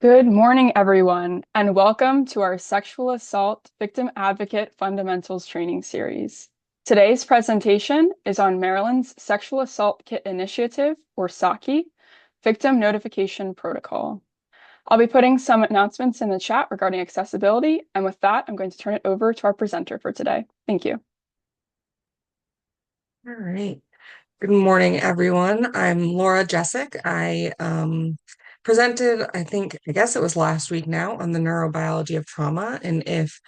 Good morning, everyone, and welcome to our Sexual Assault Victim Advocate Fundamentals Training Series. Today's presentation is on Maryland's Sexual Assault Kit Initiative, or SAKI, Victim Notification Protocol. I'll be putting some announcements in the chat regarding accessibility, and with that, I'm going to turn it over to our presenter for today. Thank you. All right. Good morning, everyone. I'm Laura Jessic. I presented, I guess it was last week now, on the neurobiology of trauma. And if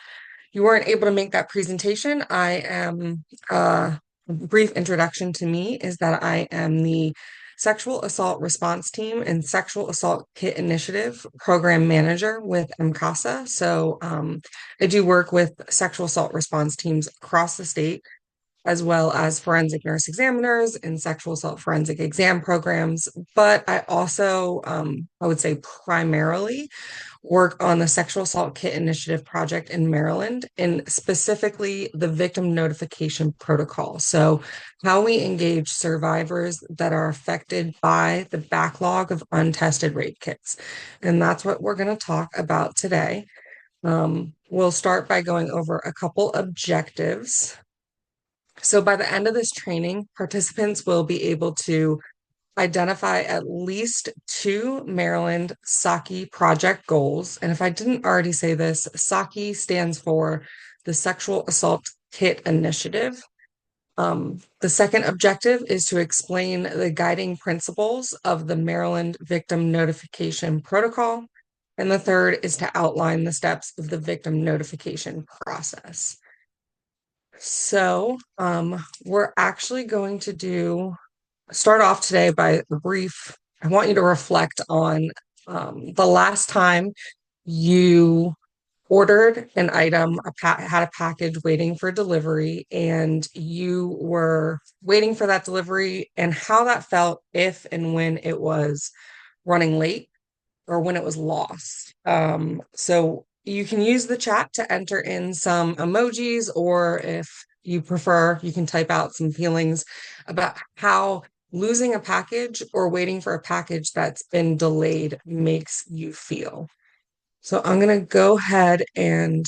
you weren't able to make that presentation, a brief introduction to me is that I am the Sexual Assault Response Team and Sexual Assault Kit Initiative Program Manager with MCASA. I do work with sexual assault response teams across the state, as well as forensic nurse examiners and sexual assault forensic exam programs. But I also, I would say primarily, work on the Sexual Assault Kit Initiative project in Maryland, and specifically the Victim Notification Protocol. So, how we engage survivors that are affected by the backlog of untested rape kits. And that's what we're going to talk about today. We'll start by going over a couple objectives. So by the end of this training, participants will be able to identify at least two Maryland SAKI project goals. And if I didn't already say this, SAKI stands for the Sexual Assault Kit Initiative. The second objective is to explain the guiding principles of the Maryland Victim Notification Protocol. And the third is to outline the steps of the victim notification process. We're actually going to start off today by a brief. I want you to reflect on the last time you ordered an item, had a package waiting for delivery, and you were waiting for that delivery, and how that felt if and when it was running late or when it was lost. So you can use the chat to enter in some emojis, or if you prefer, you can type out some feelings about how losing a package or waiting for a package that's been delayed makes you feel. So I'm going to go ahead and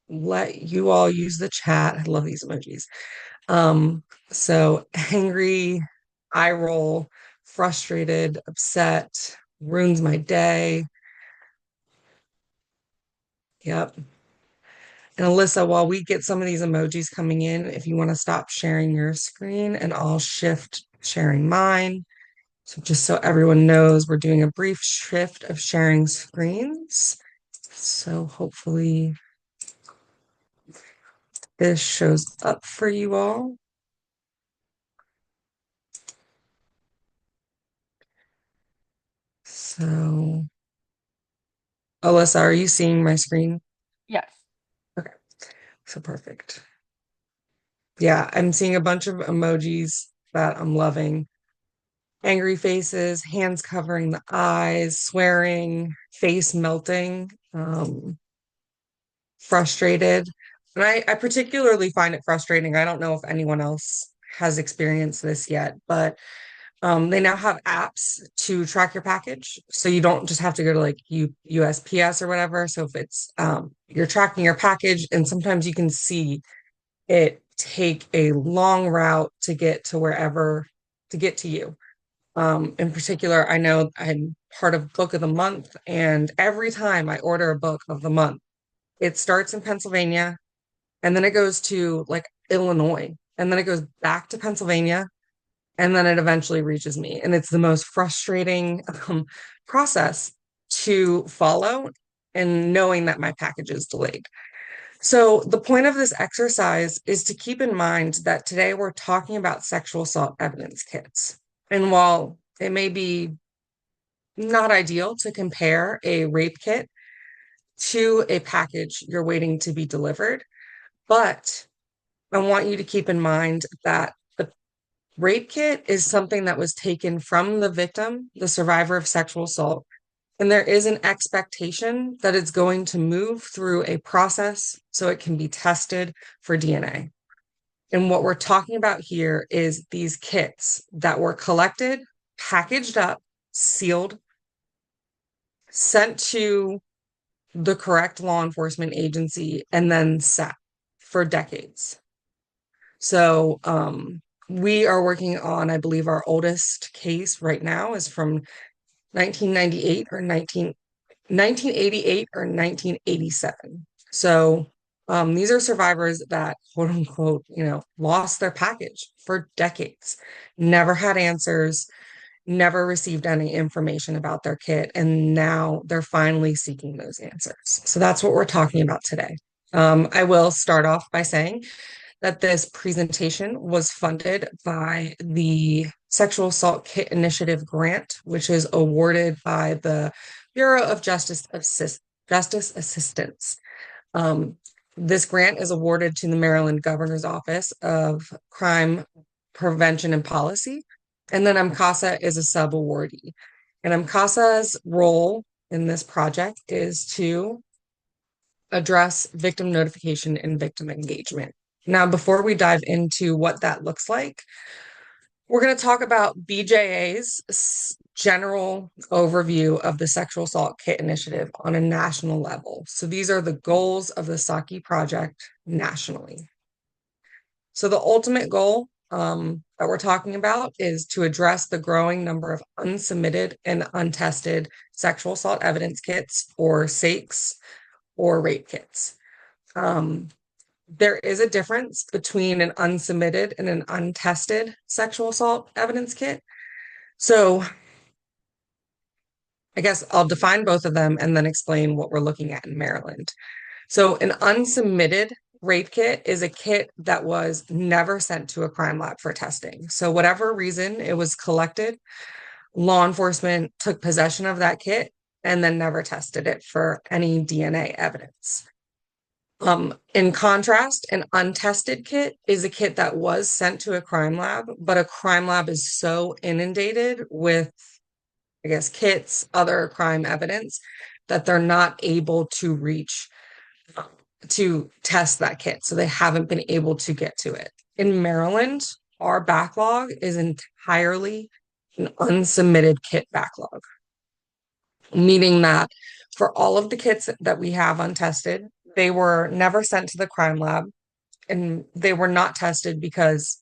let you all use the chat. I love these emojis. So angry, eye roll, frustrated, upset, ruins my day. Yep. And Alyssa, while we get some of these emojis coming in, if you want to stop sharing your screen and I'll shift sharing mine. So just so everyone knows, we're doing a brief shift of sharing screens. So hopefully this shows up for you all. So Alyssa, are you seeing my screen? Yes. Okay, so perfect. Yeah, I'm seeing a bunch of emojis that I'm loving. Angry faces, hands covering the eyes, swearing, face melting, frustrated. And I particularly find it frustrating. I don't know if anyone else has experienced this yet, but they now have apps to track your package. So you don't just have to go to like USPS or whatever. So if it's you're tracking your package, and sometimes you can see it take a long route to get to wherever to get to you. In particular, I know I'm part of Book of the Month, and every time I order a book of the month, it starts in Pennsylvania, and then it goes to like Illinois, and then it goes back to Pennsylvania, and then it eventually reaches me. And it's the most frustrating process to follow, and knowing that my package is delayed. So, the point of this exercise is to keep in mind that today we're talking about sexual assault evidence kits. And while it may be not ideal to compare a rape kit to a package you're waiting to be delivered, but I want you to keep in mind that the rape kit is something that was taken from the victim, the survivor of sexual assault, and there is an expectation that it's going to move through a process so it can be tested for DNA. And what we're talking about here is these kits that were collected, packaged up, sealed, sent to the correct law enforcement agency, and then sat for decades. So we are working on, I believe, our oldest case right now is from 1998 or 1988 or 1987. So these are survivors that, quote unquote, lost their package for decades, never had answers, never received any information about their kit, and now they're finally seeking those answers. So that's what we're talking about today. I will start off by saying that this presentation was funded by the Sexual Assault Kit Initiative grant, which is awarded by the Bureau of Justice Assistance. Um, this grant is awarded to the Maryland Governor's Office of Crime Prevention and Policy, and then MCASA is a sub-awardee. And MCASA's role in this project is to address victim notification and victim engagement. Now, before we dive into what that looks like, we're going to talk about BJA's general overview of the Sexual Assault Kit Initiative on a national level. So these are the goals of the SAKI project nationally. So the ultimate goal that we're talking about is to address the growing number of unsubmitted and untested sexual assault evidence kits, or SAKEs, or rape kits. There is a difference between an unsubmitted and an untested sexual assault evidence kit. So I guess I'll define both of them and then explain what we're looking at in Maryland. So an unsubmitted rape kit is a kit that was never sent to a crime lab for testing. So whatever reason it was collected, law enforcement took possession of that kit and then never tested it for any DNA evidence. In contrast, an untested kit is a kit that was sent to a crime lab, but a crime lab is so inundated with, I guess, kits, other crime evidence, that they're not able to reach to test that kit. So they haven't been able to get to it. In Maryland, our backlog is entirely an unsubmitted kit backlog, meaning that for all of the kits that we have untested, they were never sent to the crime lab, and they were not tested because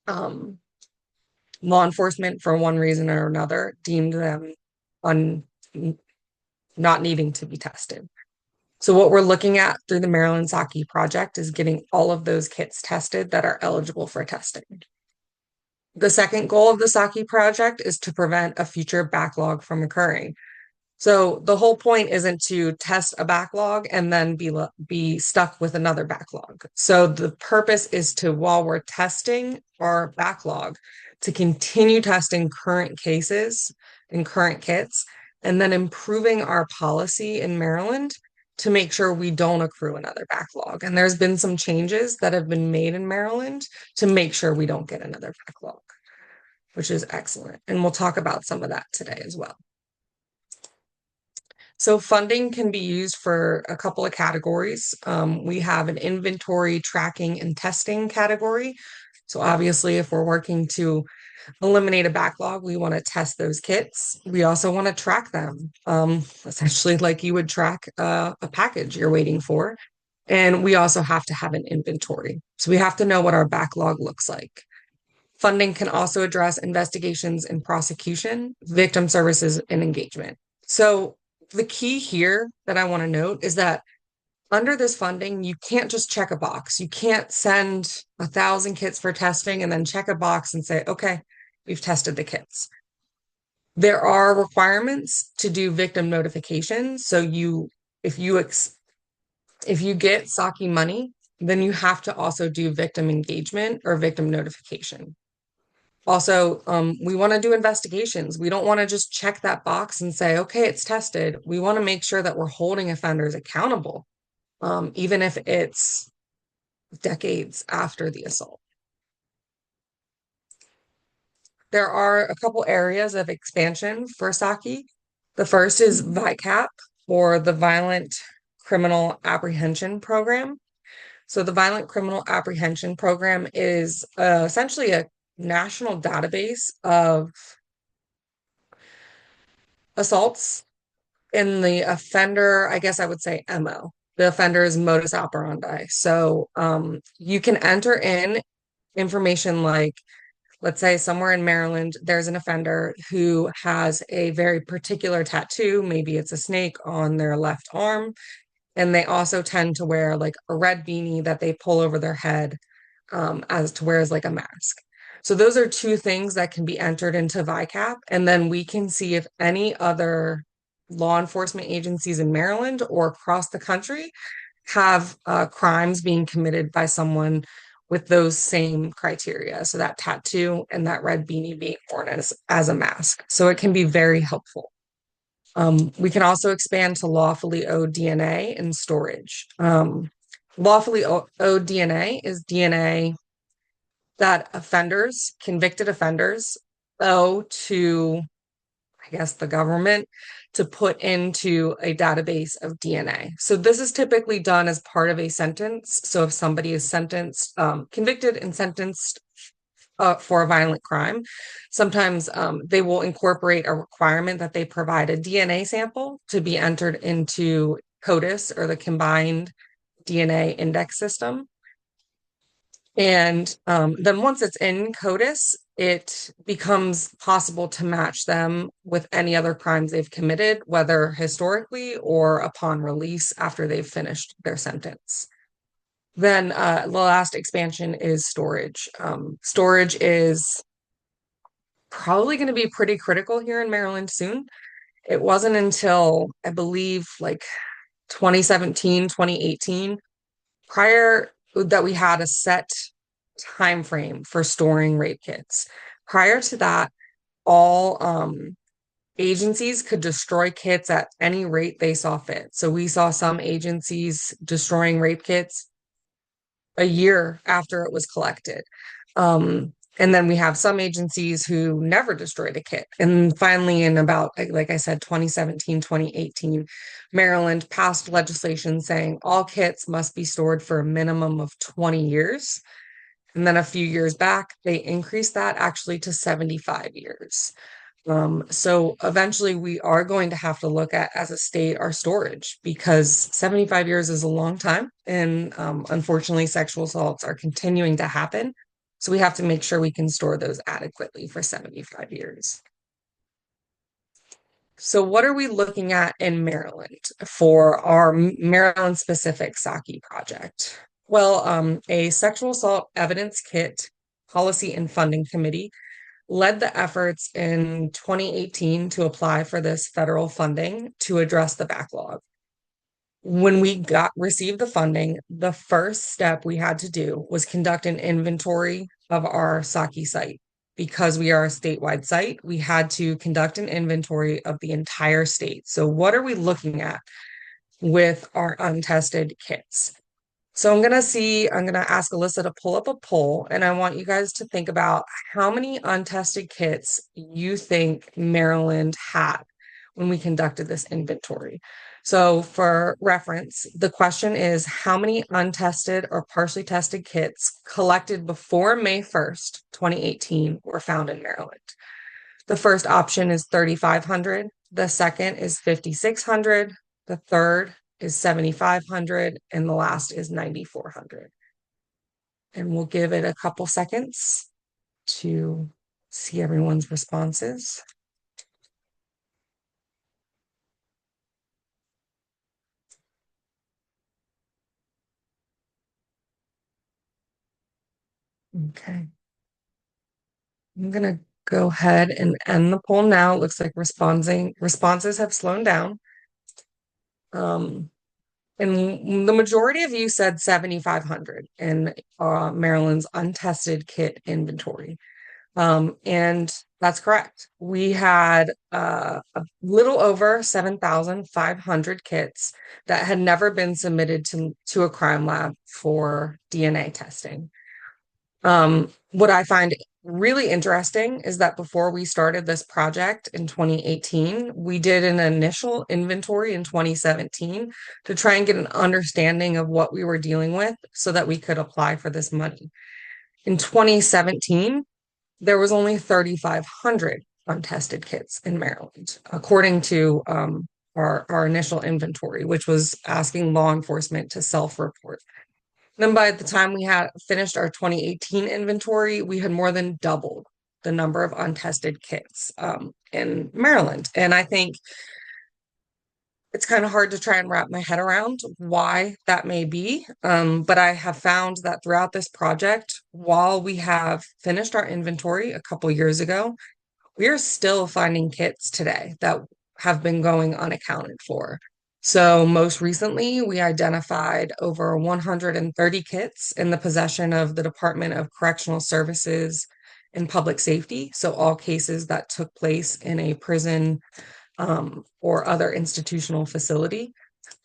law enforcement, for one reason or another, deemed them not needing to be tested. So what we're looking at through the Maryland SAKI project is getting all of those kits tested that are eligible for testing. The second goal of the SAKI project is to prevent a future backlog from occurring. So the whole point isn't to test a backlog and then be stuck with another backlog. So the purpose is to, while we're testing our backlog, to continue testing current cases and current kits, and then improving our policy in Maryland to make sure we don't accrue another backlog. And there's been some changes that have been made in Maryland to make sure we don't get another backlog, which is excellent. And we'll talk about some of that today as well. So funding can be used for a couple of categories. We have an inventory, tracking, and testing category. So obviously, if we're working to eliminate a backlog, we want to test those kits. We also want to track them, essentially like you would track a package you're waiting for. And we also have to have an inventory. So we have to know what our backlog looks like. Funding can also address investigations and prosecution, victim services, and engagement. So the key here that I want to note is that under this funding, you can't just check a box. You can't send 1,000 kits for testing and then check a box and say, okay, we've tested the kits. There are requirements to do victim notification. So if you get SAKI money, then you have to also do victim engagement or victim notification. Also, we want to do investigations. We don't want to just check that box and say, okay, it's tested. We want to make sure that we're holding offenders accountable, even if it's decades after the assault. There are a couple areas of expansion for SAKI. The first is VICAP, or the Violent Criminal Apprehension Program. So the Violent Criminal Apprehension Program is essentially a national database of assaults in the offender, I guess I would say MO. The offender's modus operandi. So you can enter in information like, let's say somewhere in Maryland, there's an offender who has a very particular tattoo. Maybe it's a snake on their left arm. And they also tend to wear like a red beanie that they pull over their head as to wear as like a mask. So those are two things that can be entered into VICAP, and then we can see if any other law enforcement agencies in Maryland or across the country have crimes being committed by someone with those same criteria. So that tattoo and that red beanie being worn as a mask. So it can be very helpful. We can also expand to lawfully owed DNA and storage. Lawfully owed DNA is DNA that offenders, convicted offenders, owe to, I guess, the government to put into a database of DNA. So this is typically done as part of a sentence. So if somebody is sentenced, convicted and sentenced for a violent crime, sometimes they will incorporate a requirement that they provide a DNA sample to be entered into CODIS, or the Combined DNA Index System. And then once it's in CODIS, it becomes possible to match them with any other crimes they've committed, whether historically or upon release after they've finished their sentence. Then the last expansion is storage. Storage is probably going to be pretty critical here in Maryland soon. It wasn't until, I believe, like 2017, 2018, prior that we had a set time frame for storing rape kits. Prior to that, all agencies could destroy kits at any rate they saw fit. So we saw some agencies destroying rape kits a year after it was collected. And then we have some agencies who never destroyed a kit. And finally, in about, like I said, 2017, 2018, Maryland passed legislation saying all kits must be stored for a minimum of 20 years. And then a few years back, they increased that actually to 75 years. So eventually we are going to have to look at, as a state, our storage, because 75 years is a long time. And unfortunately, sexual assaults are continuing to happen. So we have to make sure we can store those adequately for 75 years. So what are we looking at in Maryland for our Maryland specific SAKI project? Well, a sexual assault evidence kit policy and funding committee led the efforts in 2018 to apply for this federal funding to address the backlog. When we received the funding, the first step we had to do was conduct an inventory of our SAKI site. Because we are a statewide site, we had to conduct an inventory of the entire state. So what are we looking at with our untested kits? So I'm going to ask Alyssa to pull up a poll, and I want you guys to think about how many untested kits you think Maryland had when we conducted this inventory. So for reference, the question is how many untested or partially tested kits collected before May 1st, 2018 were found in Maryland. The first option is 3,500. The second is 5,600. The third is 7,500, and the last is 9,400. And we'll give it a couple seconds to see everyone's responses. Okay. I'm gonna go ahead and end the poll now. It looks like responses have slowed down. And the majority of you said 7,500 in Maryland's untested kit inventory. And that's correct. We had a little over 7,500 kits that had never been submitted to a crime lab for DNA testing. What I find really interesting is that before we started this project in 2018, we did an initial inventory in 2017 to try and get an understanding of what we were dealing with so that we could apply for this money. In 2017, there was only 3,500 untested kits in Maryland, according to our initial inventory, which was asking law enforcement to self-report. Then by the time we had finished our 2018 inventory, we had more than doubled the number of untested kits in Maryland. And I think it's kind of hard to try and wrap my head around why that may be. But I have found that throughout this project, while we have finished our inventory a couple years ago, we are still finding kits today that have been going unaccounted for. So most recently, we identified over 130 kits in the possession of the Department of Correctional Services and Public Safety. So all cases that took place in a prison or other institutional facility.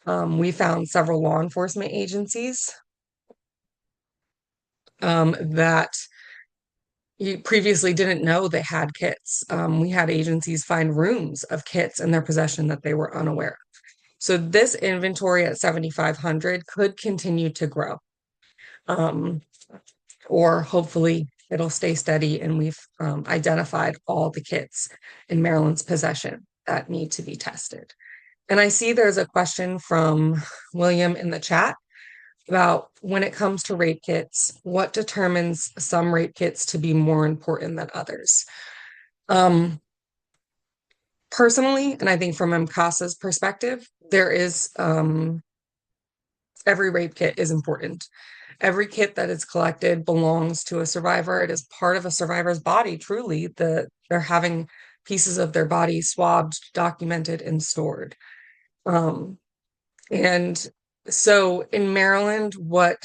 We found several law enforcement agencies that you previously didn't know they had kits. We had agencies find rooms of kits in their possession that they were unaware of. So this inventory at 7,500 could continue to grow. Or hopefully it'll stay steady and we've identified all the kits in Maryland's possession that need to be tested. And I see there's a question from William in the chat about when it comes to rape kits, what determines some rape kits to be more important than others? Personally, and I think from MCASA's perspective, there is every rape kit is important. Every kit that is collected belongs to a survivor. It is part of a survivor's body, truly. They're having pieces of their body swabbed, documented, and stored. And so in Maryland, what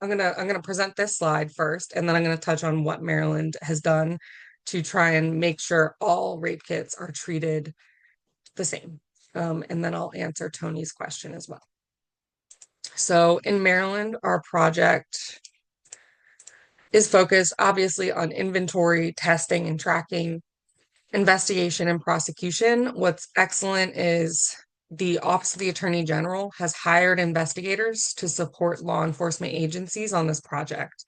I'm gonna present this slide first, and then I'm gonna touch on what Maryland has done to try and make sure all rape kits are treated the same. And then I'll answer Tony's question as well. So in Maryland, our project is focused obviously on inventory, testing, and tracking, investigation, and prosecution. What's excellent is the Office of the Attorney General has hired investigators to support law enforcement agencies on this project.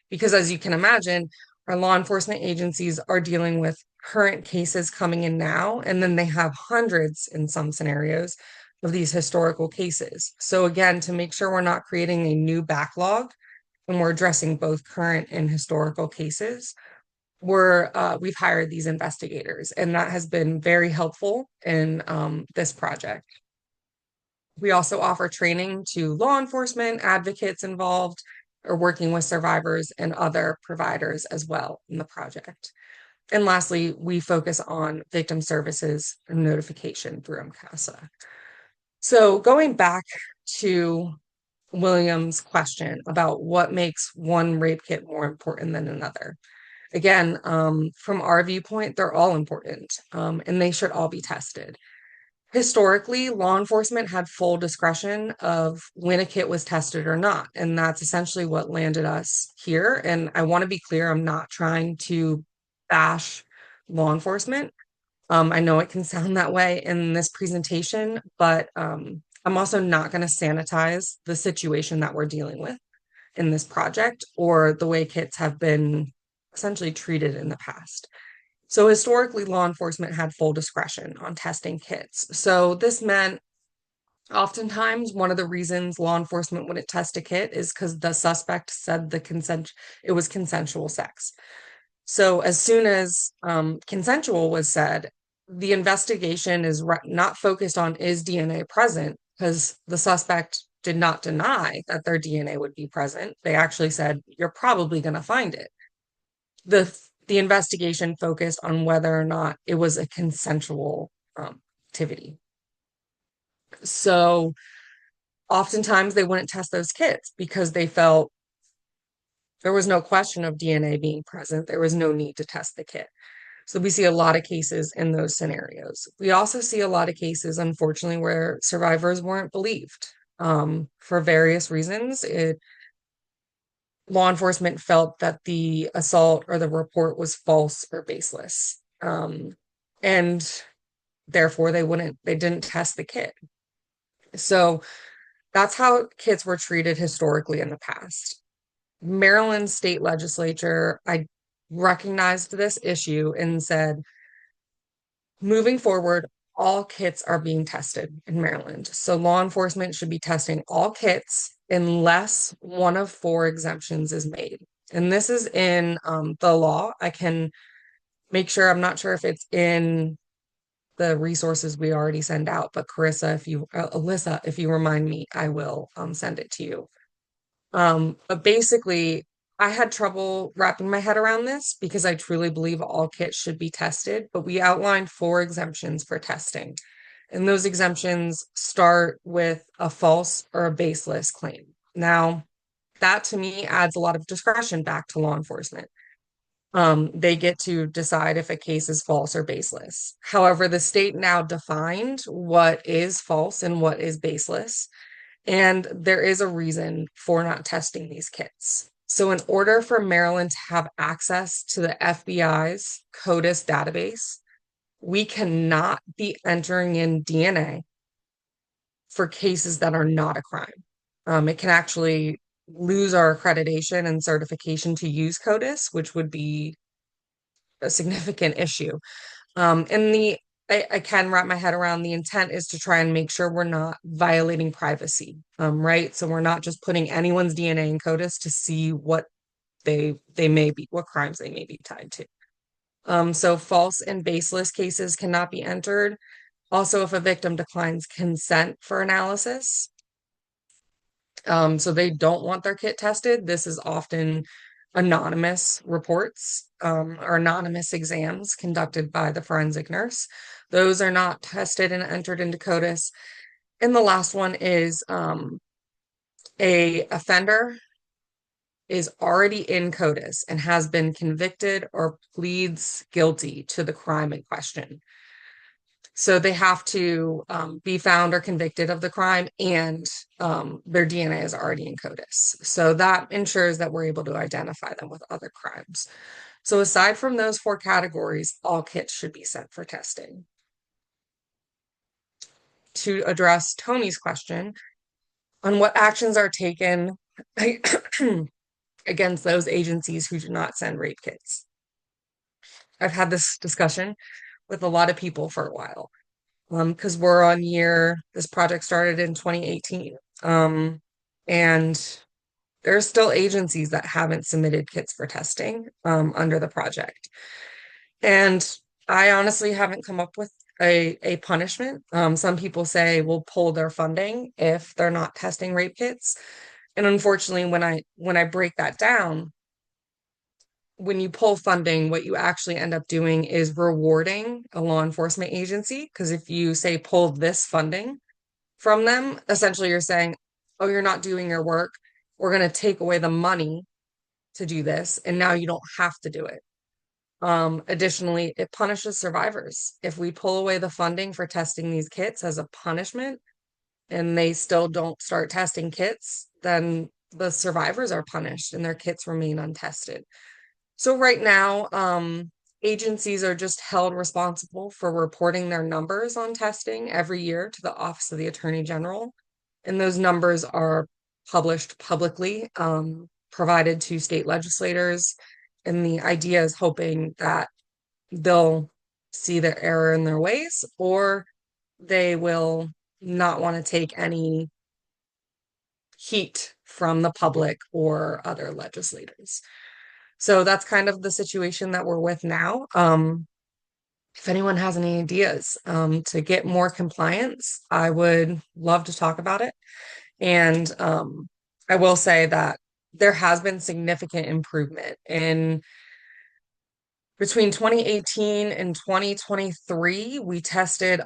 Because as you can imagine, our law enforcement agencies are dealing with current cases coming in now, and then they have hundreds in some scenarios of these historical cases. So again, to make sure we're not creating a new backlog and we're addressing both current and historical cases, we've hired these investigators, and that has been very helpful in this project. We also offer training to law enforcement advocates involved or working with survivors and other providers as well in the project. And lastly, we focus on victim services and notification through MCASA. So going back to William's question about what makes one rape kit more important than another. Again, from our viewpoint, they're all important, and they should all be tested. Historically, law enforcement had full discretion of when a kit was tested or not, and that's essentially what landed us here. And I want to be clear, I'm not trying to bash law enforcement. I know it can sound that way in this presentation, but I'm also not going to sanitize the situation that we're dealing with in this project or the way kits have been essentially treated in the past. So historically, law enforcement had full discretion on testing kits. So this meant oftentimes one of the reasons law enforcement wouldn't test a kit is because the suspect said it was consensual sex. So as soon as consensual was said, the investigation is not focused on is DNA present, because the suspect did not deny that their DNA would be present. They actually said, you're probably going to find it. The investigation focused on whether or not it was a consensual activity. So oftentimes they wouldn't test those kits because they felt there was no question of DNA being present. There was no need to test the kit. So we see a lot of cases in those scenarios. We also see a lot of cases, unfortunately, where survivors weren't believed for various reasons. Law enforcement felt that the assault or the report was false or baseless. And therefore they didn't test the kit. So that's how kits were treated historically in the past. Maryland state legislature, recognized this issue and said, moving forward, all kits are being tested in Maryland. So law enforcement should be testing all kits unless one of four exemptions is made. And this is in the law. I can make sure, I'm not sure if it's in the resources we already send out, but Alyssa, if you remind me, I will send it to you. But basically, I had trouble wrapping my head around this because I truly believe all kits should be tested, but we outlined four exemptions for testing. And those exemptions start with a false or a baseless claim. Now, that to me adds a lot of discretion back to law enforcement. They get to decide if a case is false or baseless. However, the state now defined what is false and what is baseless. And there is a reason for not testing these kits. So, in order for Maryland to have access to the FBI's CODIS database, we cannot be entering in DNA for cases that are not a crime. It can actually lose our accreditation and certification to use CODIS, which would be a significant issue. And I can wrap my head around the intent is to try and make sure we're not violating privacy, right? So we're not just putting anyone's DNA in CODIS to see what they may be, what crimes they may be tied to. So false and baseless cases cannot be entered. Also, if a victim declines consent for analysis, so they don't want their kit tested, this is often anonymous reports or anonymous exams conducted by the forensic nurse. Those are not tested and entered into CODIS. And the last one is a offender is already in CODIS and has been convicted or pleads guilty to the crime in question. So they have to be found or convicted of the crime, and their DNA is already in CODIS. So that ensures that we're able to identify them with other crimes. So aside from those four categories, all kits should be sent for testing. To address Tony's question on what actions are taken against those agencies who do not send rape kits. I've had this discussion with a lot of people for a while. Because we're on this project started in 2018. And there's still agencies that haven't submitted kits for testing under the project. And I honestly haven't come up with a punishment. Some people say we'll pull their funding if they're not testing rape kits. And unfortunately, when I break that down, when you pull funding, what you actually end up doing is rewarding a law enforcement agency. Because if you say pull this funding from them, essentially you're saying, oh, you're not doing your work. We're going to take away the money to do this. And now you don't have to do it. Additionally, it punishes survivors. If we pull away the funding for testing these kits as a punishment and they still don't start testing kits, then the survivors are punished and their kits remain untested. So right now, agencies are just held responsible for reporting their numbers on testing every year to the Office of the Attorney General. And those numbers are published publicly, provided to state legislators. And the idea is hoping that they'll see their error in their ways, or they will not want to take any heat from the public or other legislators. So that's kind of the situation that we're with now. If anyone has any ideas to get more compliance, I would love to talk about it. And I will say that there has been significant improvement in between 2018 and 2023. We tested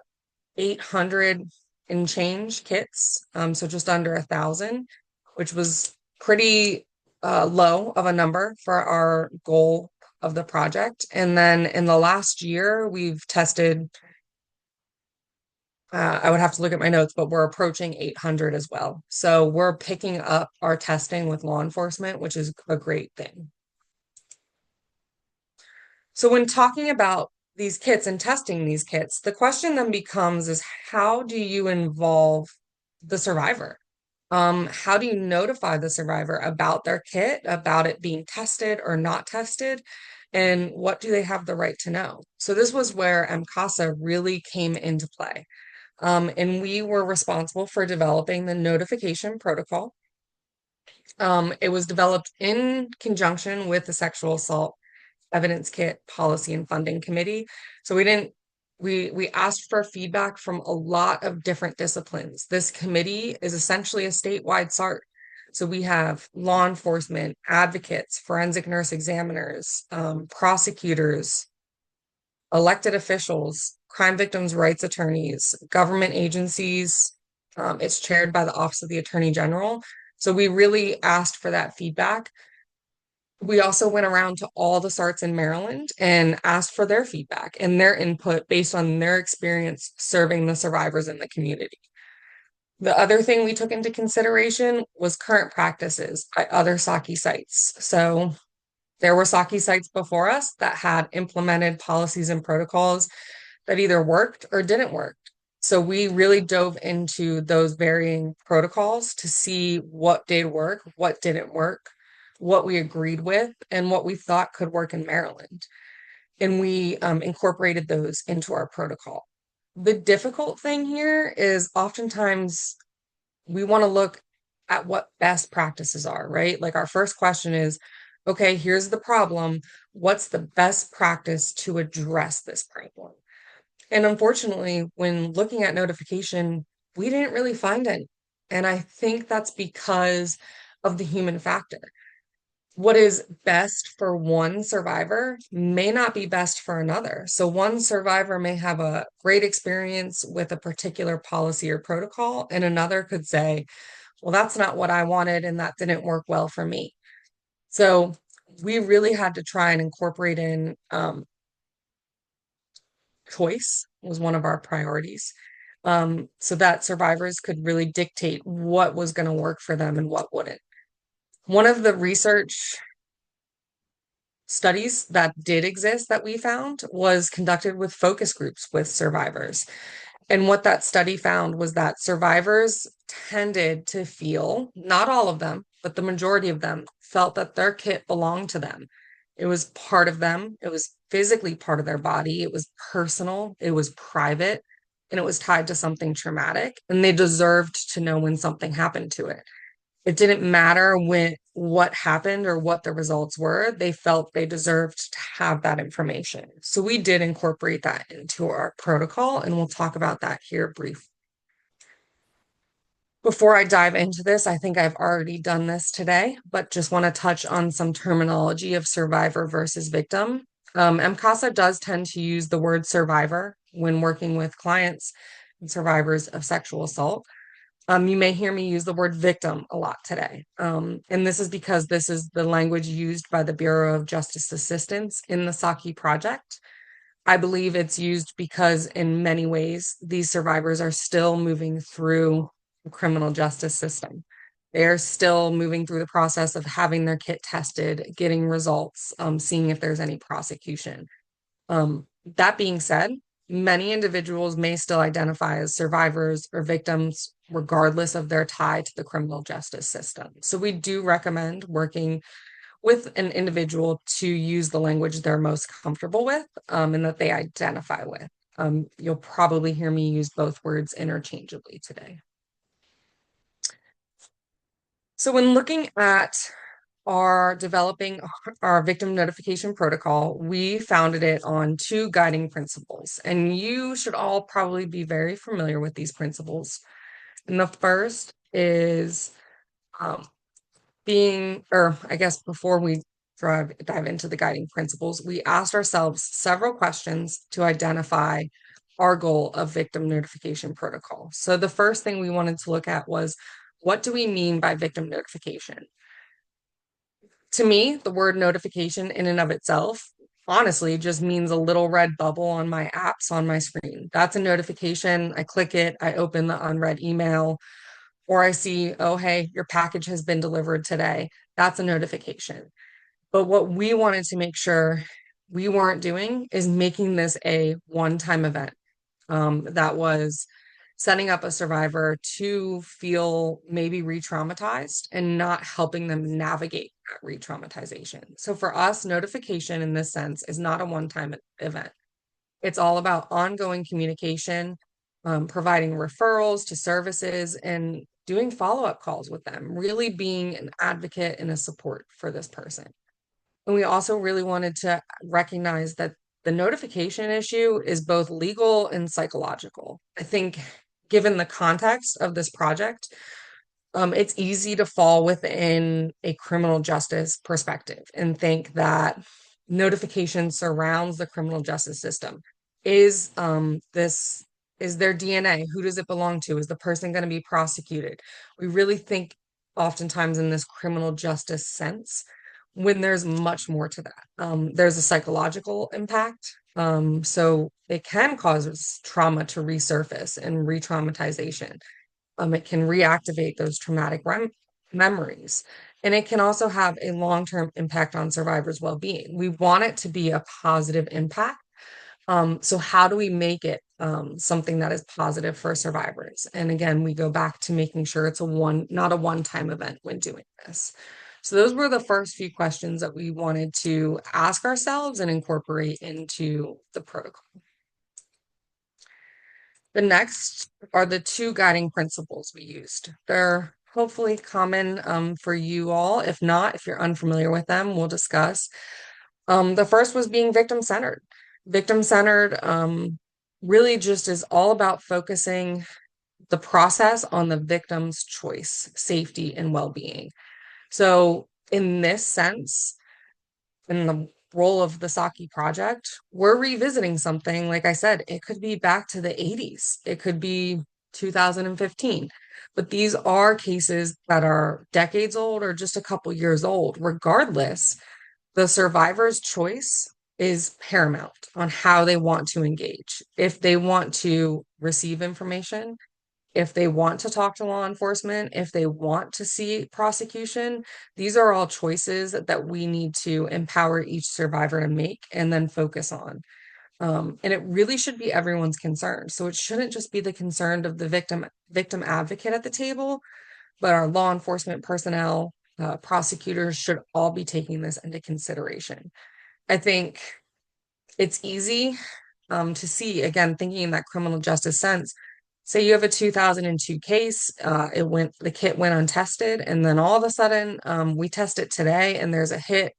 800 and change kits, so just under 1,000, which was pretty low of a number for our goal of the project. And then in the last year, we've tested, I would have to look at my notes, but we're approaching 800 as well. So we're picking up our testing with law enforcement, which is a great thing. So when talking about these kits and testing these kits, the question then becomes is how do you involve the survivor? How do you notify the survivor about their kit, about it being tested or not tested? and what do they have the right to know? So this was where MCASA really came into play. And we were responsible for developing the notification protocol. It was developed in conjunction with the Sexual Assault Evidence Kit Policy and Funding Committee. So we asked for feedback from a lot of different disciplines. This committee is essentially a statewide SART. So we have law enforcement, advocates, forensic nurse examiners, prosecutors, elected officials, crime victims' rights attorneys, government agencies. It's chaired by the Office of the Attorney General. So we really asked for that feedback. We also went around to all the SARTs in Maryland and asked for their feedback and their input based on their experience serving the survivors in the community. The other thing we took into consideration was current practices by other SAKI sites. So there were SAKI sites before us that had implemented policies and protocols that either worked or didn't work. So we really dove into those varying protocols to see what did work, what didn't work, what we agreed with, and what we thought could work in Maryland. And we incorporated those into our protocol. The difficult thing here is oftentimes we want to look at what best practices are, right? Like our first question is, okay, here's the problem. What's the best practice to address this problem? And unfortunately, when looking at notification, we didn't really find any. And I think that's because of the human factor. What is best for one survivor may not be best for another. So one survivor may have a great experience with a particular policy or protocol, and another could say, well, that's not what I wanted, and that didn't work well for me. So we really had to try and incorporate in choice was one of our priorities, so that survivors could really dictate what was going to work for them and what wouldn't. One of the research studies that did exist that we found was conducted with focus groups with survivors. And what that study found was that survivors tended to feel, not all of them, but the majority of them felt that their kit belonged to them. It was part of them. It was physically part of their body. It was personal. It was private. And it was tied to something traumatic. And they deserved to know when something happened to it. It didn't matter what happened or what the results were. They felt they deserved to have that information. So we did incorporate that into our protocol, and we'll talk about that here briefly. Before I dive into this, I think I've already done this today, but just want to touch on some terminology of survivor versus victim. MCASA does tend to use the word survivor when working with clients and survivors of sexual assault. You may hear me use the word victim a lot today. And this is because this is the language used by the Bureau of Justice Assistance in the SAKI project. I believe it's used because in many ways, these survivors are still moving through the criminal justice system. They are still moving through the process of having their kit tested, getting results, seeing if there's any prosecution. That being said, many individuals may still identify as survivors or victims, regardless of their tie to the criminal justice system. So we do recommend working with an individual to use the language they're most comfortable with, and that they identify with. You'll probably hear me use both words interchangeably today. So when looking at developing our victim notification protocol, we founded it on two guiding principles, and you should all probably be very familiar with these principles. And the first is before we dive into the guiding principles, we asked ourselves several questions to identify our goal of victim notification protocol. So the first thing we wanted to look at was, what do we mean by victim notification? To me, the word notification in and of itself, honestly, just means a little red bubble on my apps on my screen. That's a notification. I click it, I open the unread email, or I see, oh, hey, your package has been delivered today. That's a notification. But what we wanted to make sure we weren't doing is making this a one-time event that was setting up a survivor to feel maybe re-traumatized and not helping them navigate that re-traumatization. So for us, notification in this sense is not a one-time event. It's all about ongoing communication, providing referrals to services, and doing follow-up calls with them, really being an advocate and a support for this person. And we also really wanted to recognize that the notification issue is both legal and psychological. I think, given the context of this project, it's easy to fall within a criminal justice perspective and think that notification surrounds the criminal justice system. This is their DNA? Who does it belong to? Is the person going to be prosecuted? We really think oftentimes in this criminal justice sense when there's much more to that. There's a psychological impact. So it can cause trauma to resurface and re-traumatization. It can reactivate those traumatic memories. And it can also have a long-term impact on survivors' well-being. We want it to be a positive impact. So how do we make it something that is positive for survivors? And again, we go back to making sure it's not a one-time event when doing this. So those were the first few questions that we wanted to ask ourselves and incorporate into the protocol. The next are the two guiding principles we used. They're hopefully common for you all. If not, if you're unfamiliar with them, we'll discuss. The first was being victim-centered. Victim-centered really just is all about focusing the process on the victim's choice, safety, and well-being. So in this sense, in the role of the SAKI project, we're revisiting something. Like I said, it could be back to the 80s, it could be 2015, but these are cases that are decades old or just a couple years old. Regardless, the survivor's choice is paramount on how they want to engage. If they want to receive information, if they want to talk to law enforcement, if they want to see prosecution, these are all choices that we need to empower each survivor to make and then focus on. And it really should be everyone's concern. So it shouldn't just be the concern of the victim advocate at the table, but our law enforcement personnel, prosecutors should all be taking this into consideration. I think it's easy to see, again, thinking in that criminal justice sense. Say you have a 2002 case, the kit went untested, and then all of a sudden, we test it today, and there's a hit,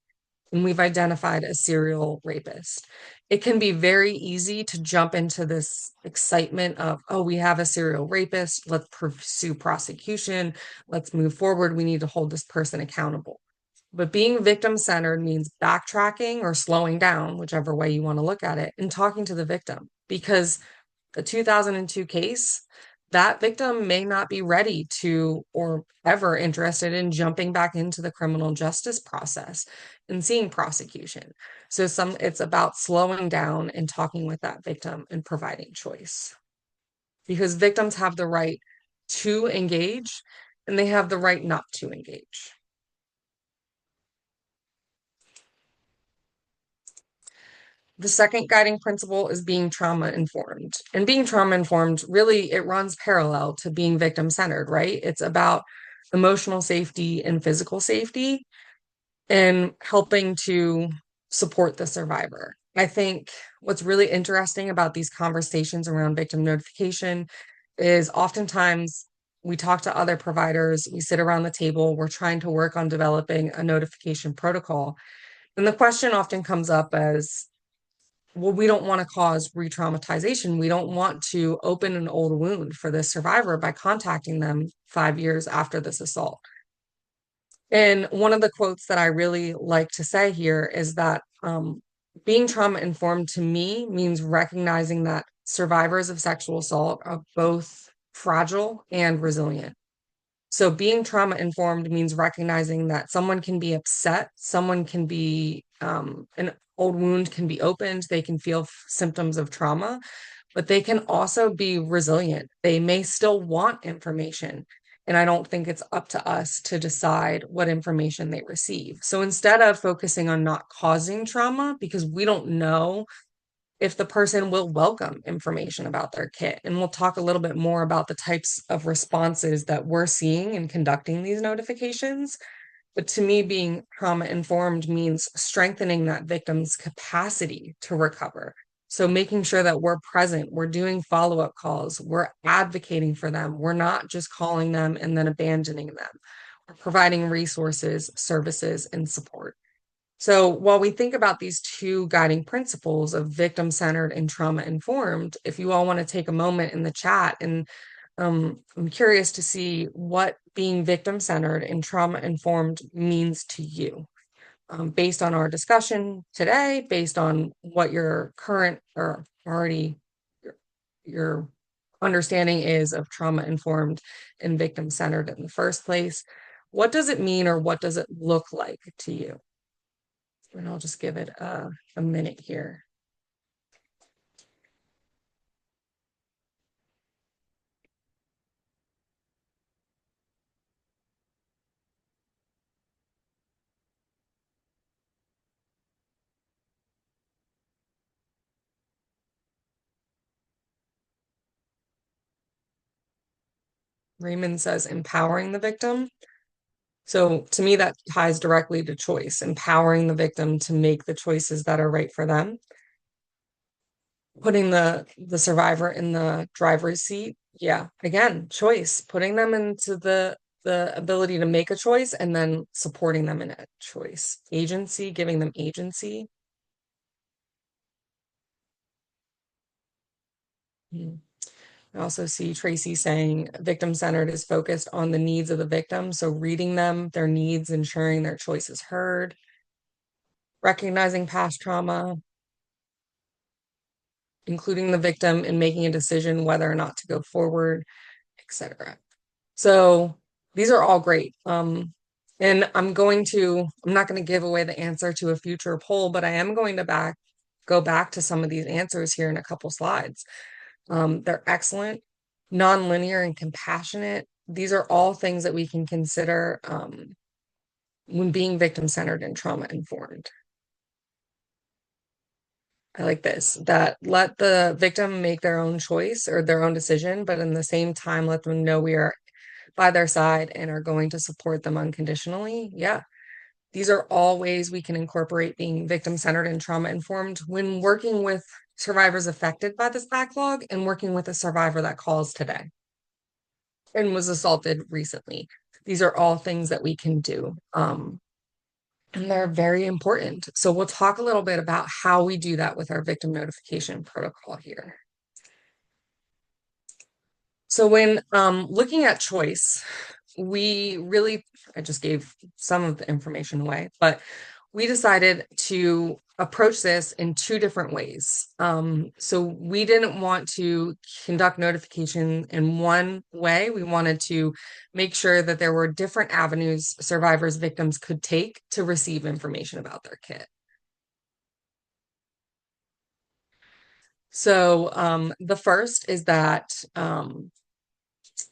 and we've identified a serial rapist. It can be very easy to jump into this excitement of, oh, we have a serial rapist, let's pursue prosecution, let's move forward, we need to hold this person accountable. But being victim-centered means backtracking or slowing down, whichever way you want to look at it, and talking to the victim. Because the 2002 case, that victim may not be ready to or ever interested in jumping back into the criminal justice process and seeing prosecution. So it's about slowing down and talking with that victim and providing choice. Because victims have the right to engage and they have the right not to engage. The second guiding principle is being trauma informed. And being trauma informed, really, it runs parallel to being victim centered, right? It's about emotional safety and physical safety and helping to support the survivor. I think what's really interesting about these conversations around victim notification is oftentimes we talk to other providers, we sit around the table, we're trying to work on developing a notification protocol. And the question often comes up as, well, we don't want to cause re-traumatization. We don't want to open an old wound for this survivor by contacting them 5 years after this assault. And one of the quotes that I really like to say here is that being trauma informed to me means recognizing that survivors of sexual assault are both fragile and resilient. So being trauma informed means recognizing that someone can be upset, someone can be, an old wound can be opened, they can feel symptoms of trauma, but they can also be resilient. They may still want information. And I don't think it's up to us to decide what information they receive. So instead of focusing on not causing trauma, because we don't know if the person will welcome information about their kit. And we'll talk a little bit more about the types of responses that we're seeing in conducting these notifications. But to me, being trauma informed means strengthening that victim's capacity to recover. So making sure that we're present, we're doing follow-up calls, we're advocating for them. We're not just calling them and then abandoning them. We're providing resources, services, and support. So while we think about these two guiding principles of victim-centered and trauma-informed, if you all want to take a moment in the chat, and I'm curious to see what being victim-centered and trauma-informed means to you, based on our discussion today, based on what your current or already your understanding is of trauma-informed and victim-centered in the first place. What does it mean, or what does it look like to you? And I'll just give it a minute here. Raymond says empowering the victim. So to me, that ties directly to choice, empowering the victim to make the choices that are right for them. Putting the survivor in the driver's seat. Yeah, again, choice, putting them into the ability to make a choice and then supporting them in a choice. Agency, giving them agency. Hmm. I also see Tracy saying victim-centered is focused on the needs of the victim. So reading them, their needs, ensuring their choice is heard, recognizing past trauma, including the victim in making a decision whether or not to go forward, etc. So these are all great. And I'm not going to give away the answer to a future poll, but I am going to go back to some of these answers here in a couple slides. They're excellent, nonlinear and compassionate. These are all things that we can consider when being victim-centered and trauma-informed. I like this, that let the victim make their own choice or their own decision, but in the same time, let them know we are by their side and are going to support them unconditionally. Yeah, these are all ways we can incorporate being victim-centered and trauma-informed when working with survivors affected by this backlog and working with a survivor that calls today and was assaulted recently. These are all things that we can do. And they're very important. So we'll talk a little bit about how we do that with our victim notification protocol here. So when looking at choice, I just gave some of the information away, but we decided to approach this in two different ways. So we didn't want to conduct notification in one way. We wanted to make sure that there were different avenues survivors, victims could take to receive information about their kit. So the first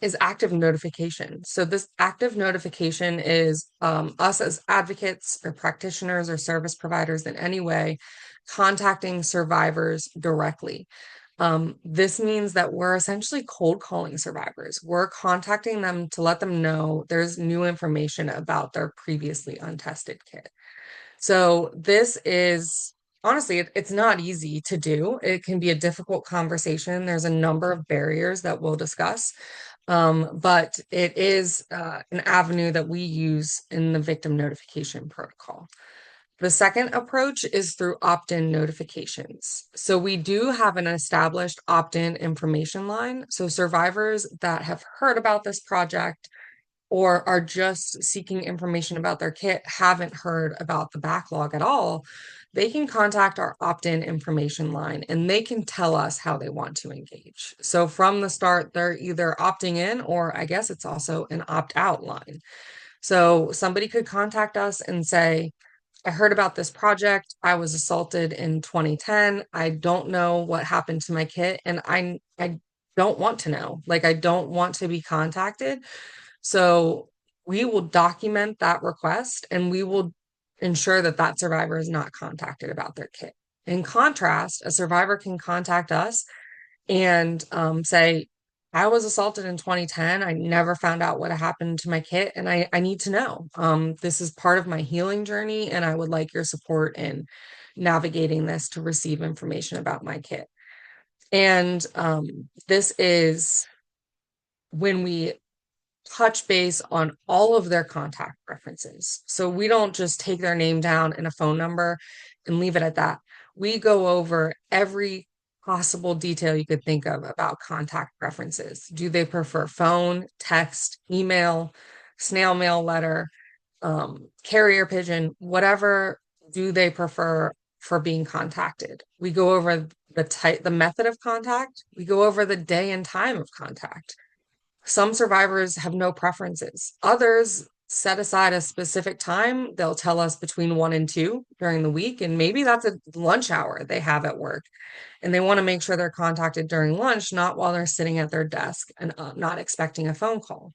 is active notification. So this active notification is us as advocates or practitioners or service providers in any way contacting survivors directly. This means that we're essentially cold calling survivors. We're contacting them to let them know there's new information about their previously untested kit. So this is honestly, it's not easy to do. It can be a difficult conversation. There's a number of barriers that we'll discuss. But it is an avenue that we use in the victim notification protocol. The second approach is through opt-in notifications. So we do have an established opt-in information line. So survivors that have heard about this project or are just seeking information about their kit, haven't heard about the backlog at all, they can contact our opt-in information line and they can tell us how they want to engage. So from the start, they're either opting in, or I guess it's also an opt-out line. So somebody could contact us and say, I heard about this project. I was assaulted in 2010. I don't know what happened to my kit, and I don't want to know. Like, I don't want to be contacted. So we will document that request and we will ensure that that survivor is not contacted about their kit In contrast, a survivor can contact us and say, I was assaulted in 2010. I never found out what happened to my kit, and I need to know. This is part of my healing journey, and I would like your support in navigating this to receive information about my kit. And this is when we touch base on all of their contact references. So we don't just take their name down and a phone number and leave it at that. We go over every possible detail you could think of about contact preferences. Do they prefer phone, text, email, snail mail letter, carrier pigeon, whatever do they prefer for being contacted? We go over the type, the method of contact. We go over the day and time of contact. Some survivors have no preferences. Others set aside a specific time. They'll tell us between 1 and 2 during the week, and maybe that's a lunch hour they have at work. And they want to make sure they're contacted during lunch, not while they're sitting at their desk and not expecting a phone call.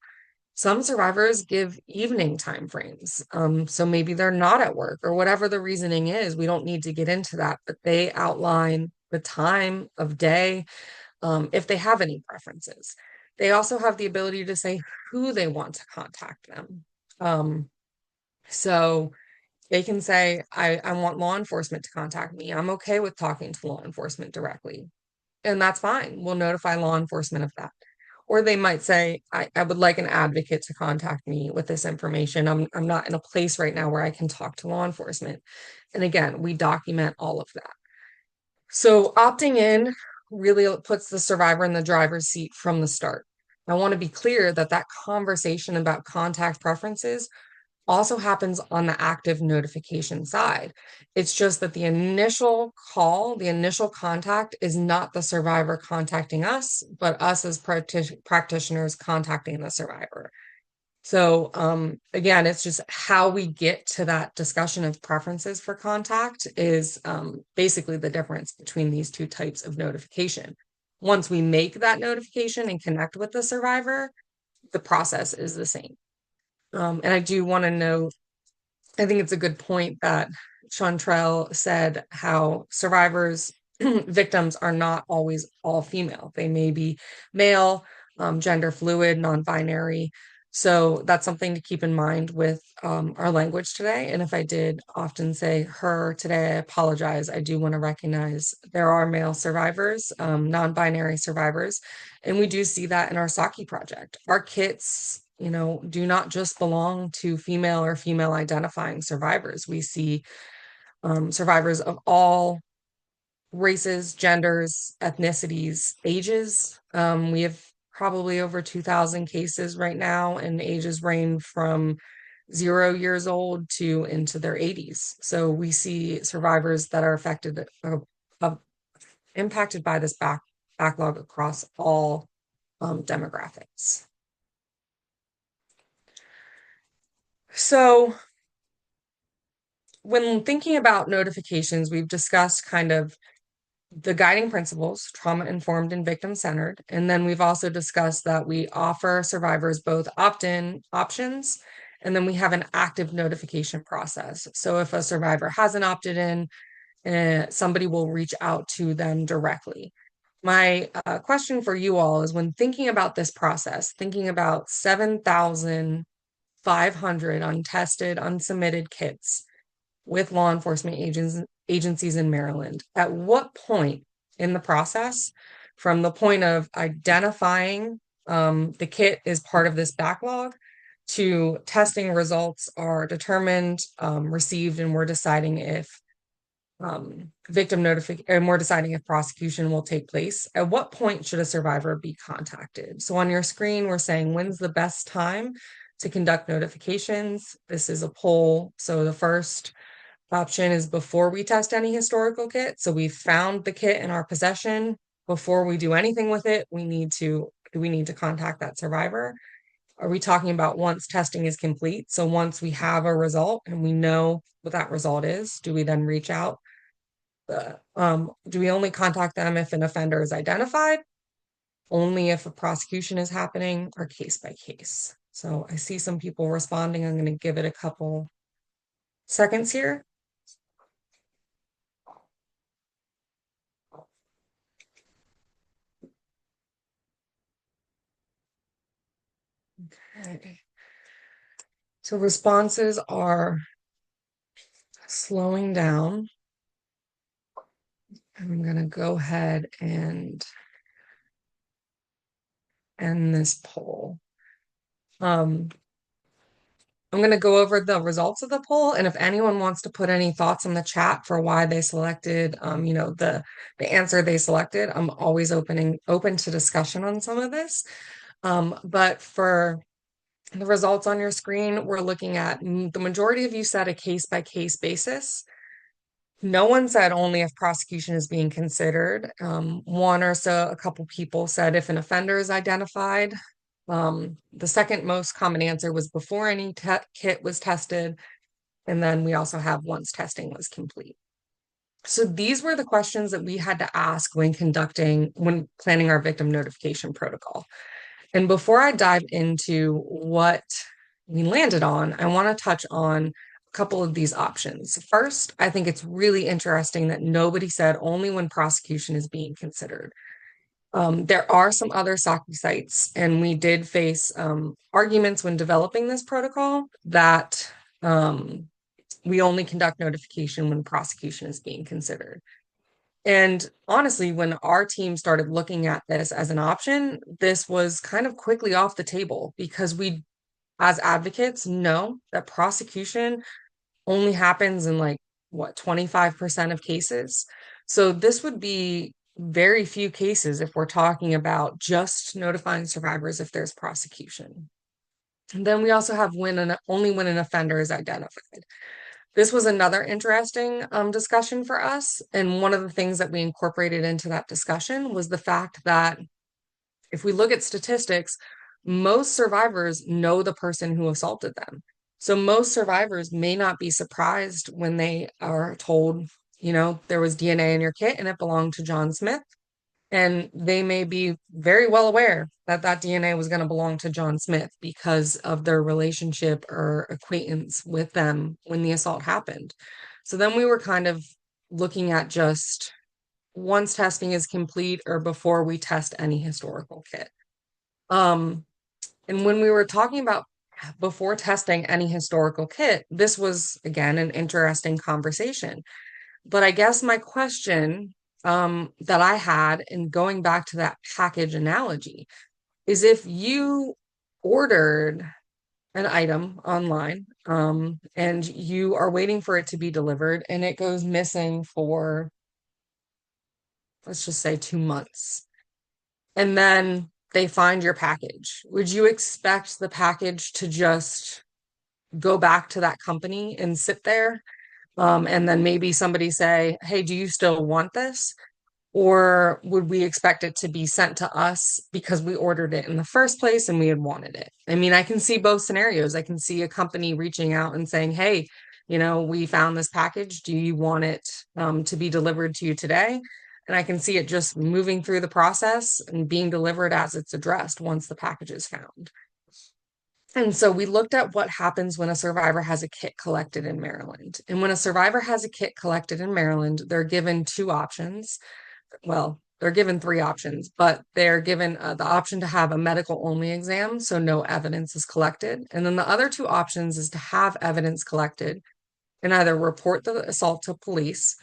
Some survivors give evening time frames. So maybe they're not at work or whatever the reasoning is. We don't need to get into that, but they outline the time of day if they have any preferences. They also have the ability to say who they want to contact them. So they can say, I want law enforcement to contact me. I'm okay with talking to law enforcement directly. And that's fine. We'll notify law enforcement of that. Or they might say, I would like an advocate to contact me with this information. I'm not in a place right now where I can talk to law enforcement. And again, we document all of that. So opting in really puts the survivor in the driver's seat from the start. I want to be clear that that conversation about contact preferences also happens on the active notification side. It's just that the initial call, the initial contact is not the survivor contacting us, but us as practitioners contacting the survivor. So again, it's just how we get to that discussion of preferences for contact is basically the difference between these two types of notification. Once we make that notification and connect with the survivor, the process is the same. And I do want to note, I think it's a good point that Chantrell said how survivors, victims are not always all female. They may be male, gender fluid, non-binary. So that's something to keep in mind with our language today. And if I did often say her today, I apologize. I do want to recognize there are male survivors, non-binary survivors, and we do see that in our SAKI project. Our kits, do not just belong to female or female identifying survivors. We see survivors of all races, genders, ethnicities, ages. We have probably over 2,000 cases right now, and ages range from 0 years old to into their 80s. So we see survivors that are affected, impacted by this backlog across all demographics. So when thinking about notifications, we've discussed kind of the guiding principles, trauma-informed and victim-centered. And then we've also discussed that we offer survivors both opt-in options, and then we have an active notification process. So if a survivor hasn't opted in, somebody will reach out to them directly. My question for you all is, when thinking about this process, thinking about 7,500 untested, unsubmitted kits with law enforcement agencies in Maryland, at what point in the process, from the point of identifying the kit is part of this backlog to testing results are determined, received, and we're deciding if victim notification, and we're deciding if prosecution will take place, at what point should a survivor be contacted? So on your screen, we're saying, when's the best time to conduct notifications? This is a poll. So the first option is before we test any historical kit. So we found the kit in our possession. Before we do anything with it, do we need to contact that survivor? Are we talking about once testing is complete? So once we have a result and we know what that result is, do we then reach out? Do we only contact them if an offender is identified? Only if a prosecution is happening, or case by case? So I see some people responding. I'm going to give it a couple seconds here. Okay. So responses are slowing down. I'm going to go ahead and end this poll. Um, I'm going to go over the results of the poll, and if anyone wants to put any thoughts in the chat for why they selected, the answer they selected, I'm always open to discussion on some of this. But for the results on your screen, we're looking at the majority of you said a case-by-case basis. No one said only if prosecution is being considered. One or so, a couple people said if an offender is identified. The second most common answer was before any kit was tested. And then we also have once testing was complete. So these were the questions that we had to ask when planning our victim notification protocol. And before I dive into what we landed on, I want to touch on a couple of these options. First, I think it's really interesting that nobody said only when prosecution is being considered. There are some other SAKI sites, and we did face arguments when developing this protocol that we only conduct notification when prosecution is being considered. And honestly, when our team started looking at this as an option, this was kind of quickly off the table because we, as advocates, know that prosecution only happens in 25% of cases. So this would be very few cases if we're talking about just notifying survivors if there's prosecution. And then we also have only when an offender is identified. This was another interesting discussion for us. And one of the things that we incorporated into that discussion was the fact that if we look at statistics, most survivors know the person who assaulted them. So most survivors may not be surprised when they are told, there was DNA in your kit and it belonged to John Smith. And they may be very well aware that that DNA was going to belong to John Smith because of their relationship or acquaintance with them when the assault happened. So then we were kind of looking at just once testing is complete or before we test any historical kit. And when we were talking about before testing any historical kit, this was, again, an interesting conversation. But I guess my question that I had, and going back to that package analogy, is if you ordered an item online and you are waiting for it to be delivered and it goes missing for, let's just say, 2 months, and then they find your package, would you expect the package to just go back to that company and sit there? And then maybe somebody say, hey, do you still want this? Or would we expect it to be sent to us because we ordered it in the first place and we had wanted it? I mean, I can see both scenarios. I can see a company reaching out and saying, hey, we found this package. Do you want it to be delivered to you today? And I can see it just moving through the process and being delivered as it's addressed once the package is found. And so we looked at what happens when a survivor has a kit collected in Maryland. And when a survivor has a kit collected in Maryland, they're given two options. Well, they're given three options, but they're given the option to have a medical only exam, so no evidence is collected. And then the other two options is to have evidence collected and either report the assault to police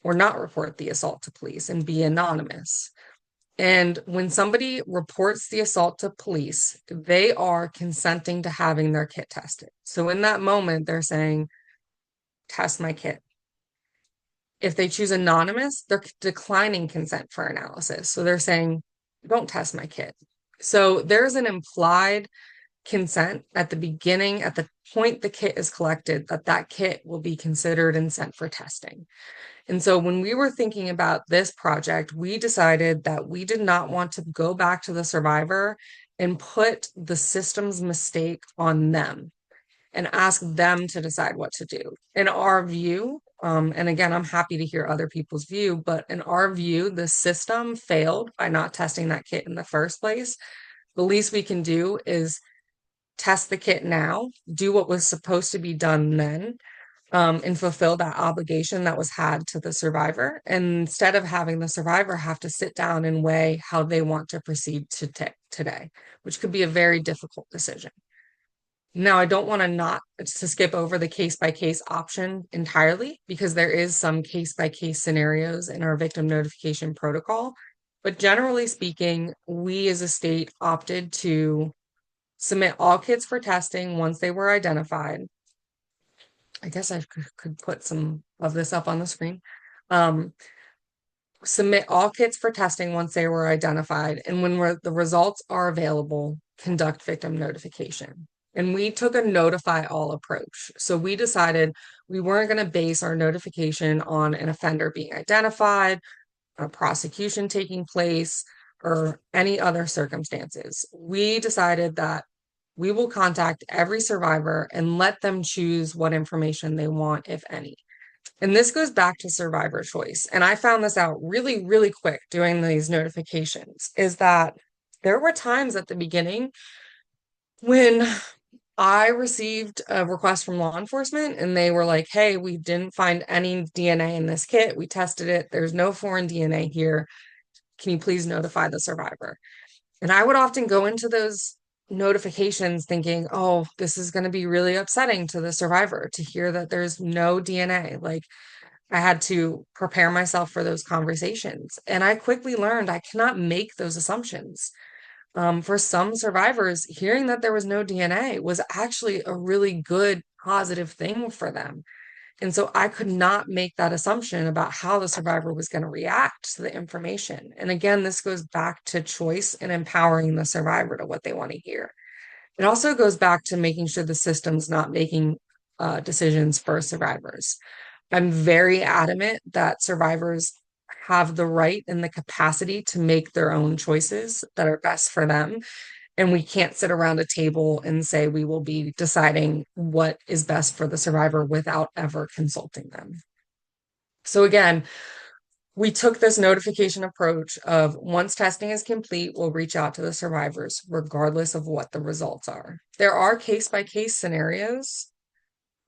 or not report the assault to police and be anonymous. And when somebody reports the assault to police, they are consenting to having their kit tested. So in that moment, they're saying, test my kit. If they choose anonymous, they're declining consent for analysis. So they're saying, don't test my kit. So there's an implied consent at the beginning, at the point the kit is collected, that kit will be considered and sent for testing. And so when we were thinking about this project, we decided that we did not want to go back to the survivor and put the system's mistake on them and ask them to decide what to do. In our view, and again, I'm happy to hear other people's view, but in our view, the system failed by not testing that kit in the first place. The least we can do is test the kit now, do what was supposed to be done then, and fulfill that obligation that was had to the survivor. And instead of having the survivor have to sit down and weigh how they want to proceed today, which could be a very difficult decision. Now, I don't want to not to skip over the case by case option entirely because there is some case by case scenarios in our victim notification protocol. But generally speaking, we as a state opted to submit all kits for testing once they were identified. I guess I could put some of this up on the screen. Um, Submit all kits for testing once they were identified, and when the results are available, conduct victim notification. And we took a notify all approach. So we decided we weren't going to base our notification on an offender being identified, a prosecution taking place, or any other circumstances. We decided that we will contact every survivor and let them choose what information they want, if any. And this goes back to survivor choice. And I found this out really, really quick doing these notifications, is that there were times at the beginning when I received a request from law enforcement and they were like, hey, we didn't find any DNA in this kit. We tested it. There's no foreign DNA here. Can you please notify the survivor? And I would often go into those notifications thinking, oh, this is going to be really upsetting to the survivor to hear that there's no DNA. Like, I had to prepare myself for those conversations. And I quickly learned I cannot make those assumptions. For some survivors, hearing that there was no DNA was actually a really good, positive thing for them. And so I could not make that assumption about how the survivor was going to react to the information. And again, this goes back to choice and empowering the survivor to what they want to hear. It also goes back to making sure the system's not making decisions for survivors. I'm very adamant that survivors have the right and the capacity to make their own choices that are best for them. And we can't sit around a table and say we will be deciding what is best for the survivor without ever consulting them. So, again, we took this notification approach of once testing is complete, we'll reach out to the survivors, regardless of what the results are. There are case by case scenarios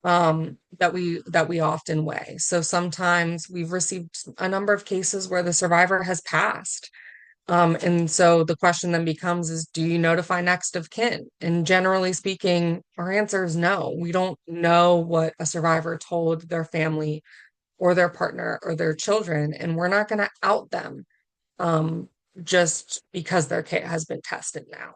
that we often weigh. So sometimes we've received a number of cases where the survivor has passed. And so the question then becomes is, do you notify next of kin? And generally speaking, our answer is no. We don't know what a survivor told their family or their partner or their children, and we're not going to out them just because their kit has been tested now.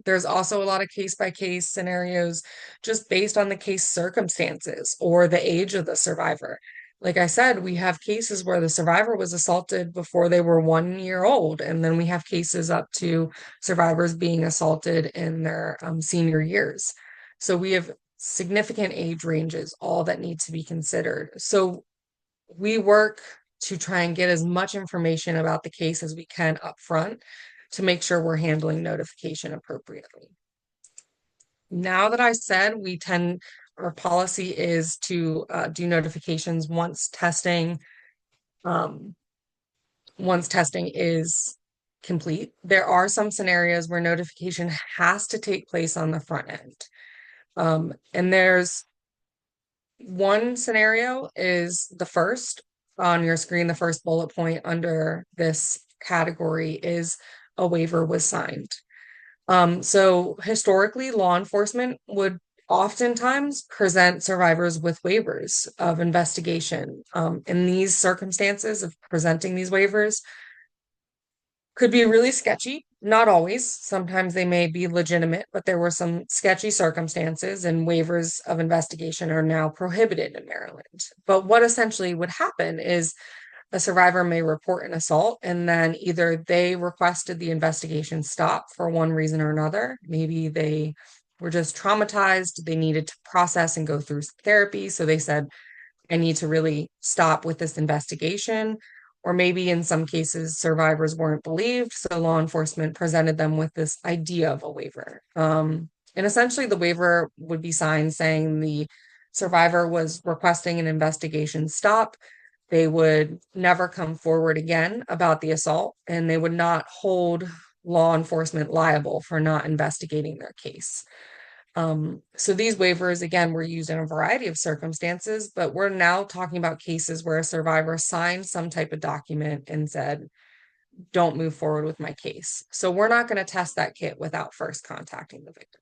There's also a lot of case by case scenarios just based on the case circumstances or the age of the survivor. Like I said, we have cases where the survivor was assaulted before they were 1 year old, and then we have cases up to survivors being assaulted in their senior years. So we have significant age ranges, all that need to be considered. So we work to try and get as much information about the case as we can up front to make sure we're handling notification appropriately. Now that I said our policy is to do notifications um, once testing is complete. There are some scenarios where notification has to take place on the front end. And there's one scenario is the first on your screen, the first bullet point under this category is a waiver was signed. So historically, law enforcement would oftentimes present survivors with waivers of investigation. In these circumstances of presenting these waivers, could be really sketchy. Not always. Sometimes they may be legitimate, but there were some sketchy circumstances, and waivers of investigation are now prohibited in Maryland. But what essentially would happen is a survivor may report an assault, and then either they requested the investigation stop for one reason or another. Maybe they were just traumatized, they needed to process and go through therapy. So they said, I need to really stop with this investigation. Or maybe in some cases, survivors weren't believed. So law enforcement presented them with this idea of a waiver. And essentially, the waiver would be signed saying the survivor was requesting an investigation stop. They would never come forward again about the assault, and they would not hold law enforcement liable for not investigating their case. So these waivers, again, were used in a variety of circumstances, but we're now talking about cases where a survivor signed some type of document and said, don't move forward with my case. So we're not going to test that kit without first contacting the victim.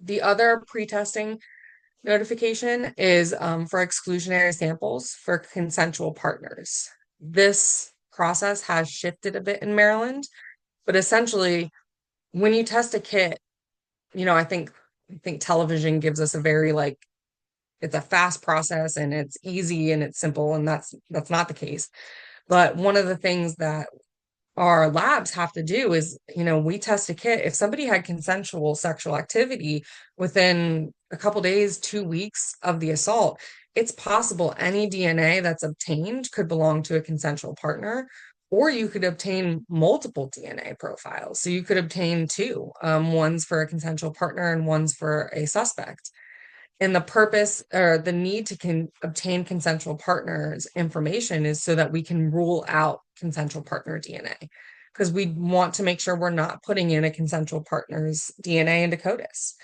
The other pre-testing notification is for exclusionary samples for consensual partners. This process has shifted a bit in Maryland, but essentially, when you test a kit, I think television gives us a very like it's a fast process and it's easy and it's simple, and that's not the case. But one of the things that our labs have to do is, we test a kit. If somebody had consensual sexual activity within a couple days, 2 weeks of the assault, it's possible any DNA that's obtained could belong to a consensual partner, or you could obtain multiple DNA profiles. So you could obtain two, one's for a consensual partner and one's for a suspect. And the purpose or the need to obtain consensual partners information is so that we can rule out consensual partner DNA, because we want to make sure we're not putting in a consensual partner's DNA into CODIS.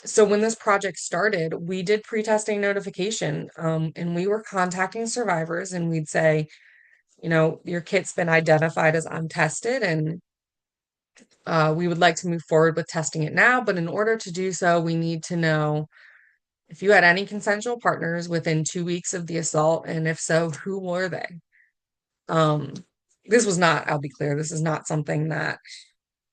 So when this project started, we did pre-testing notification, and we were contacting survivors, and we'd say, your kit's been identified as untested, and we would like to move forward with testing it now. But in order to do so, we need to know if you had any consensual partners within 2 weeks of the assault, and if so, who were they? Um, this was not, I'll be clear, this is not something that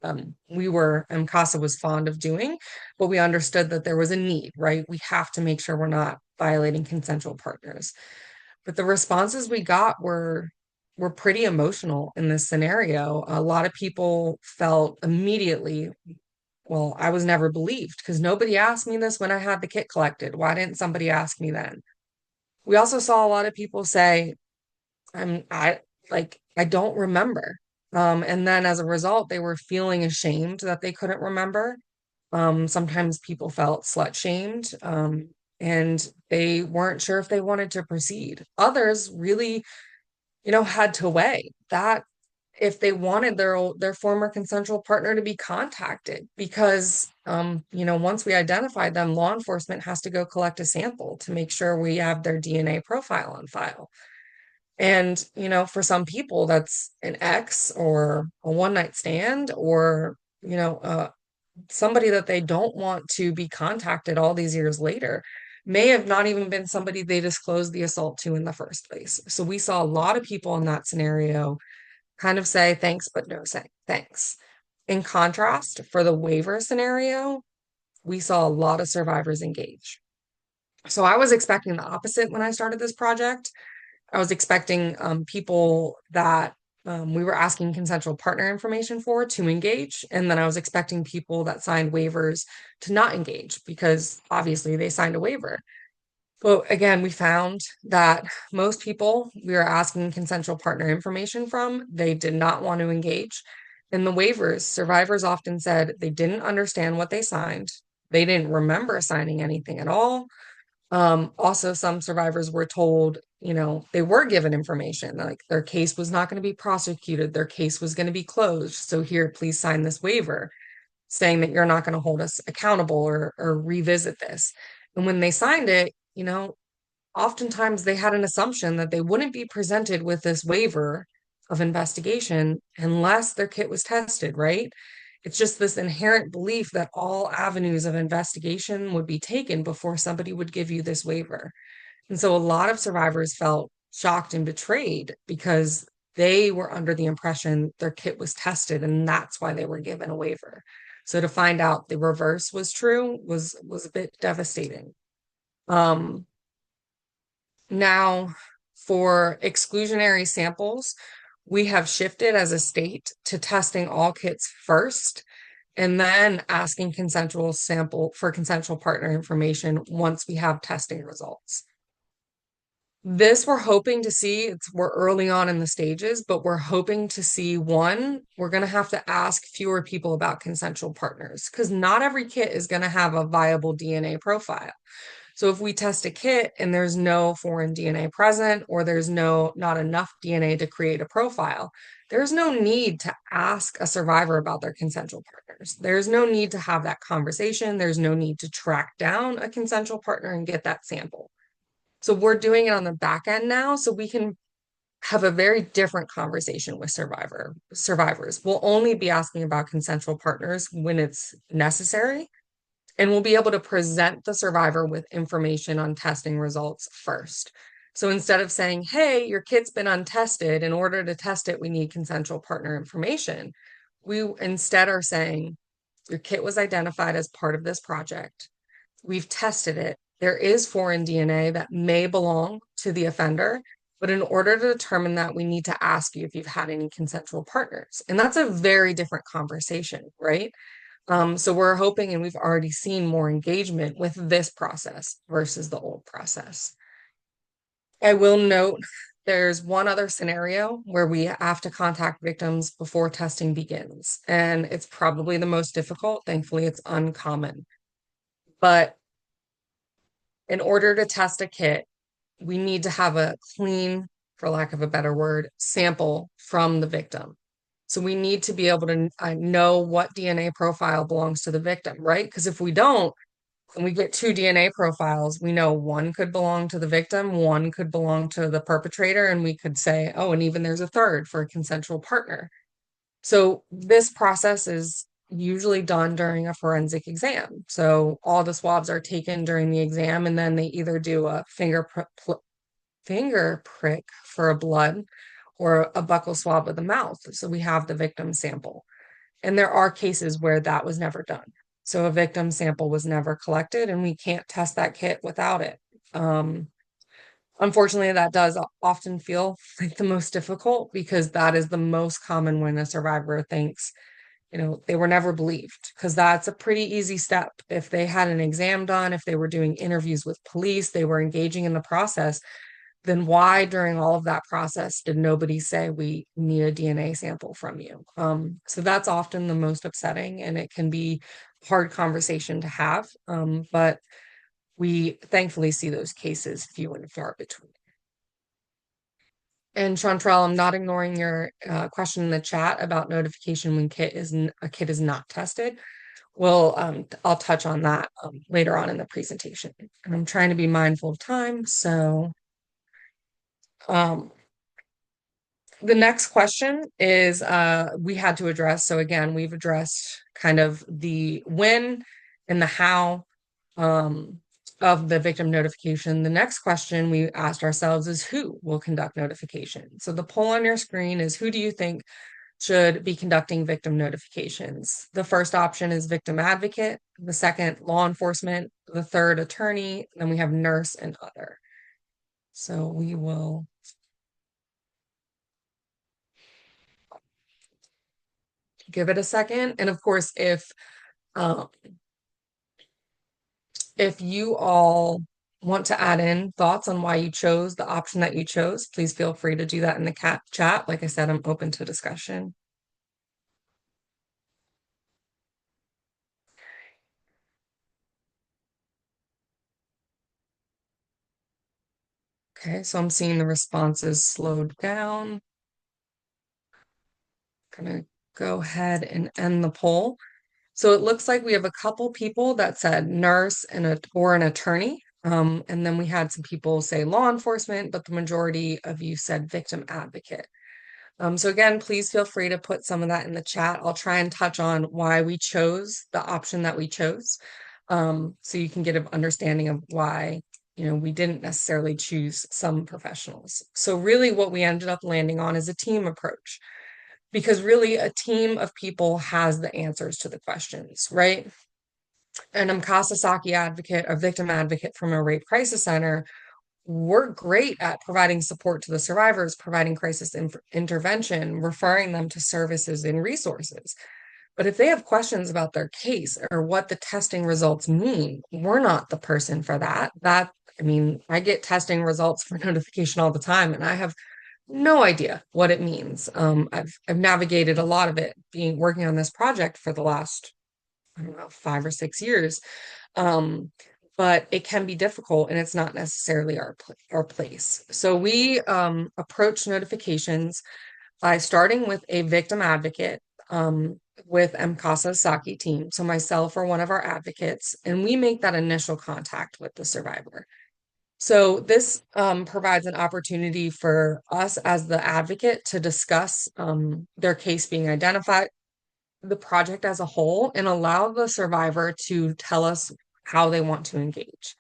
MCASA was fond of doing, but we understood that there was a need, right? We have to make sure we're not violating consensual partners. But the responses we got were pretty emotional in this scenario. A lot of people felt immediately, well, I was never believed because nobody asked me this when I had the kit collected. Why didn't somebody ask me then? We also saw a lot of people say, I don't remember. And then as a result, they were feeling ashamed that they couldn't remember. Sometimes people felt slut shamed, and they weren't sure if they wanted to proceed. Others really, had to weigh that if they wanted their former consensual partner to be contacted, because once we identify them, law enforcement has to go collect a sample to make sure we have their DNA profile on file. And for some people that's an ex or a one night stand, or somebody that they don't want to be contacted all these years later, may have not even been somebody they disclosed the assault to in the first place. So we saw a lot of people in that scenario kind of say thanks, but no say thanks. In contrast, for the waiver scenario, we saw a lot of survivors engage. So I was expecting the opposite when I started this project. I was expecting people that we were asking consensual partner information for to engage. And then I was expecting people that signed waivers to not engage because obviously they signed a waiver. But again, we found that most people we were asking consensual partner information from, they did not want to engage. In the waivers, survivors often said they didn't understand what they signed. They didn't remember signing anything at all. Also, some survivors were told, they were given information, like their case was not going to be prosecuted, their case was going to be closed. So here, please sign this waiver saying that you're not going to hold us accountable or revisit this. And when they signed it, oftentimes they had an assumption that they wouldn't be presented with this waiver of investigation unless their kit was tested, right? It's just this inherent belief that all avenues of investigation would be taken before somebody would give you this waiver. And so a lot of survivors felt shocked and betrayed because they were under the impression their kit was tested and that's why they were given a waiver. So to find out the reverse was true was a bit devastating. Um, Now, for exclusionary samples, we have shifted as a state to testing all kits first and then asking consensual partner information once we have testing results. This we're hoping to see, we're early on in the stages, but we're hoping to see one, we're going to have to ask fewer people about consensual partners because not every kit is going to have a viable DNA profile. So if we test a kit and there's no foreign DNA present, or there's not enough DNA to create a profile, there's no need to ask a survivor about their consensual partners. There's no need to have that conversation. There's no need to track down a consensual partner and get that sample. So we're doing it on the back end now, so we can have a very different conversation with survivors. We'll only be asking about consensual partners when it's necessary. and we'll be able to present the survivor with information on testing results first. So instead of saying, hey, your kit's been untested, in order to test it, we need consensual partner information, we instead are saying, your kit was identified as part of this project. We've tested it. There is foreign DNA that may belong to the offender, but in order to determine that, we need to ask you if you've had any consensual partners. And that's a very different conversation, right? So we're hoping, and we've already seen more engagement with this process versus the old process. I will note there's one other scenario where we have to contact victims before testing begins, and it's probably the most difficult. Thankfully, it's uncommon. But in order to test a kit, we need to have a clean, for lack of a better word, sample from the victim. So we need to be able to know what DNA profile belongs to the victim, right? Because if we don't, and we get two DNA profiles, we know one could belong to the victim, one could belong to the perpetrator, and we could say, oh, and even there's a third for a consensual partner. So this process is usually done during a forensic exam. So all the swabs are taken during the exam, and then they either do a finger prick for a blood or a buccal swab of the mouth. So we have the victim sample. And there are cases where that was never done. So a victim sample was never collected, and we can't test that kit without it. Unfortunately, that does often feel like the most difficult because that is the most common when a survivor thinks, they were never believed, because that's a pretty easy step. If they had an exam done, if they were doing interviews with police, they were engaging in the process, then why during all of that process did nobody say we need a DNA sample from you? So that's often the most upsetting, and it can be a hard conversation to have. But we thankfully see those cases few and far between. And Chantrell, I'm not ignoring your question in the chat about notification when a kit is not tested. I'll touch on that later on in the presentation. And I'm trying to be mindful of time, so um, the next question is we had to address. So again, we've addressed kind of the when and the how of the victim notification. The next question we asked ourselves is who will conduct notification? So the poll on your screen is, who do you think should be conducting victim notifications? The first option is victim advocate, the second, law enforcement, the third, attorney, then we have nurse and other. So we will give it a second. And of course, um, if you all want to add in thoughts on why you chose the option that you chose, please feel free to do that in the chat. Like I said, I'm open to discussion. Okay, so I'm seeing the responses slowed down. Gonna go ahead and end the poll. So it looks like we have a couple people that said nurse or an attorney. And then we had some people say law enforcement, but the majority of you said victim advocate. So again, please feel free to put some of that in the chat. I'll try and touch on why we chose the option that we chose, so you can get an understanding of why, we didn't necessarily choose some professionals. So really what we ended up landing on is a team approach, because really a team of people has the answers to the questions, right? An MCASA SAKI advocate, a victim advocate from a rape crisis center, we're great at providing support to the survivors, providing crisis intervention, referring them to services and resources. But if they have questions about their case or what the testing results mean, we're not the person for that. I get testing results for notification all the time, and I have no idea what it means. I've navigated a lot of it working on this project for the last, I don't know, 5 or 6 years. But it can be difficult, and it's not necessarily our place. So we approach notifications by starting with a victim advocate with MCASA SAKI team. So myself or one of our advocates, and we make that initial contact with the survivor. So this provides an opportunity for us as the advocate to discuss their case being identified, the project as a whole and allow the survivor to tell us how they want to engage.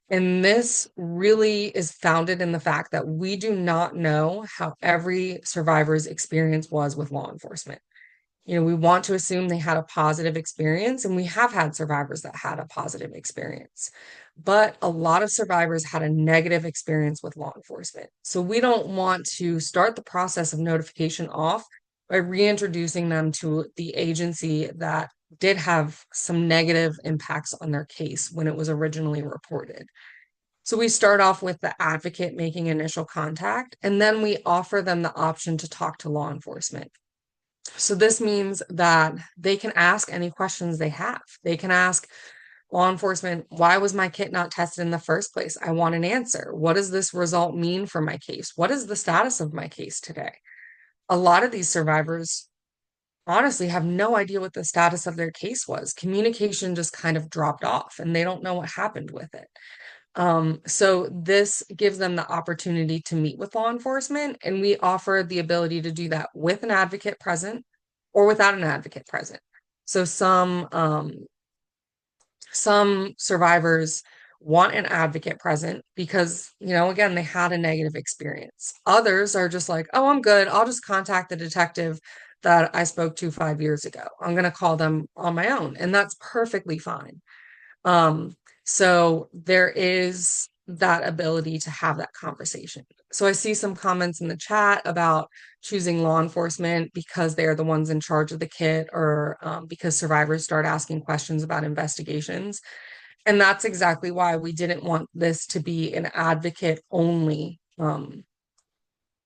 And this really is founded in the fact that we do not know how every survivor's experience was with law enforcement. We want to assume they had a positive experience, and we have had survivors that had a positive experience. But a lot of survivors had a negative experience with law enforcement. So we don't want to start the process of notification off by reintroducing them to the agency that did have some negative impacts on their case when it was originally reported. So we start off with the advocate making initial contact, and then we offer them the option to talk to law enforcement. So this means that they can ask any questions they have. They can ask law enforcement, why was my kit not tested in the first place? I want an answer. What does this result mean for my case? What is the status of my case today? A lot of these survivors honestly have no idea what the status of their case was. Communication just kind of dropped off and they don't know what happened with it. So this gives them the opportunity to meet with law enforcement, and we offer the ability to do that with an advocate present or without an advocate present. So some survivors want an advocate present because, again, they had a negative experience. Others are just like, oh, I'm good. I'll just contact the detective that I spoke to 5 years ago. I'm going to call them on my own, and that's perfectly fine. So there is that ability to have that conversation. So I see some comments in the chat about choosing law enforcement because they're the ones in charge of the kit, or because survivors start asking questions about investigations. And that's exactly why we didn't want this to be an advocate only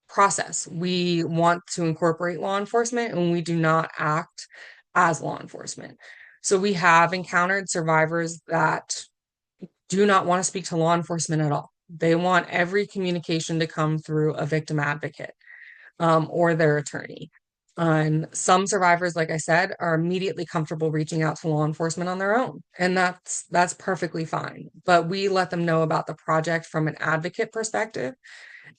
process. We want to incorporate law enforcement, and we do not act as law enforcement. So we have encountered survivors that do not want to speak to law enforcement at all. They want every communication to come through a victim advocate or their attorney. And some survivors, like I said, are immediately comfortable reaching out to law enforcement on their own, and that's perfectly fine. But we let them know about the project from an advocate perspective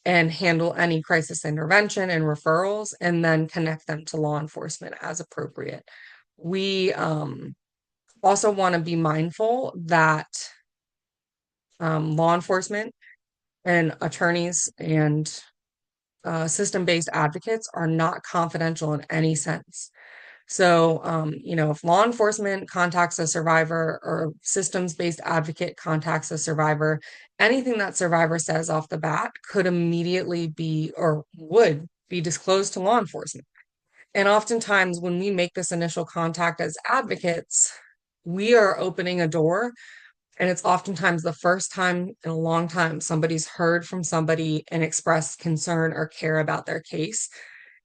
and handle any crisis intervention and referrals, and then connect them to law enforcement as appropriate. We also want to be mindful that law enforcement and attorneys and system-based advocates are not confidential in any sense. So, if law enforcement contacts a survivor or systems-based advocate contacts a survivor, anything that survivor says off the bat could immediately be or would be disclosed to law enforcement. And oftentimes, when we make this initial contact as advocates, we are opening a door, and it's oftentimes the first time in a long time somebody's heard from somebody and expressed concern or care about their case.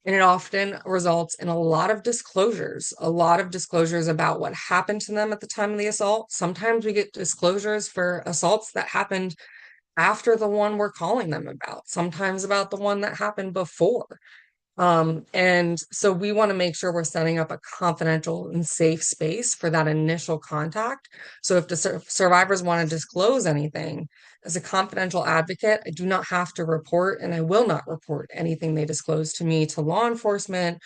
And it often results in a lot of disclosures about what happened to them at the time of the assault. Sometimes we get disclosures for assaults that happened after the one we're calling them about, sometimes about the one that happened before. And so we want to make sure we're setting up a confidential and safe space for that initial contact. So if the survivors want to disclose anything, as a confidential advocate, I do not have to report, and I will not report anything they disclose to me to law enforcement,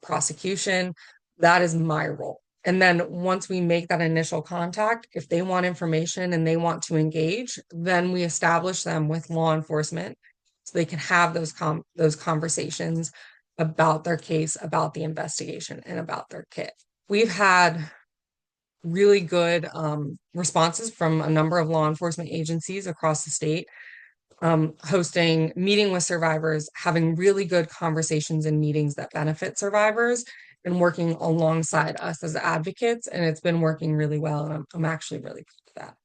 prosecution. That is my role. And then once we make that initial contact, if they want information and they want to engage, then we establish them with law enforcement so they can have those conversations about their case, about the investigation, and about their kit. We've had really good responses from a number of law enforcement agencies across the state, hosting meeting with survivors, having really good conversations and meetings that benefit survivors, and working alongside us as advocates. And it's been working really well. And I'm actually really proud of that.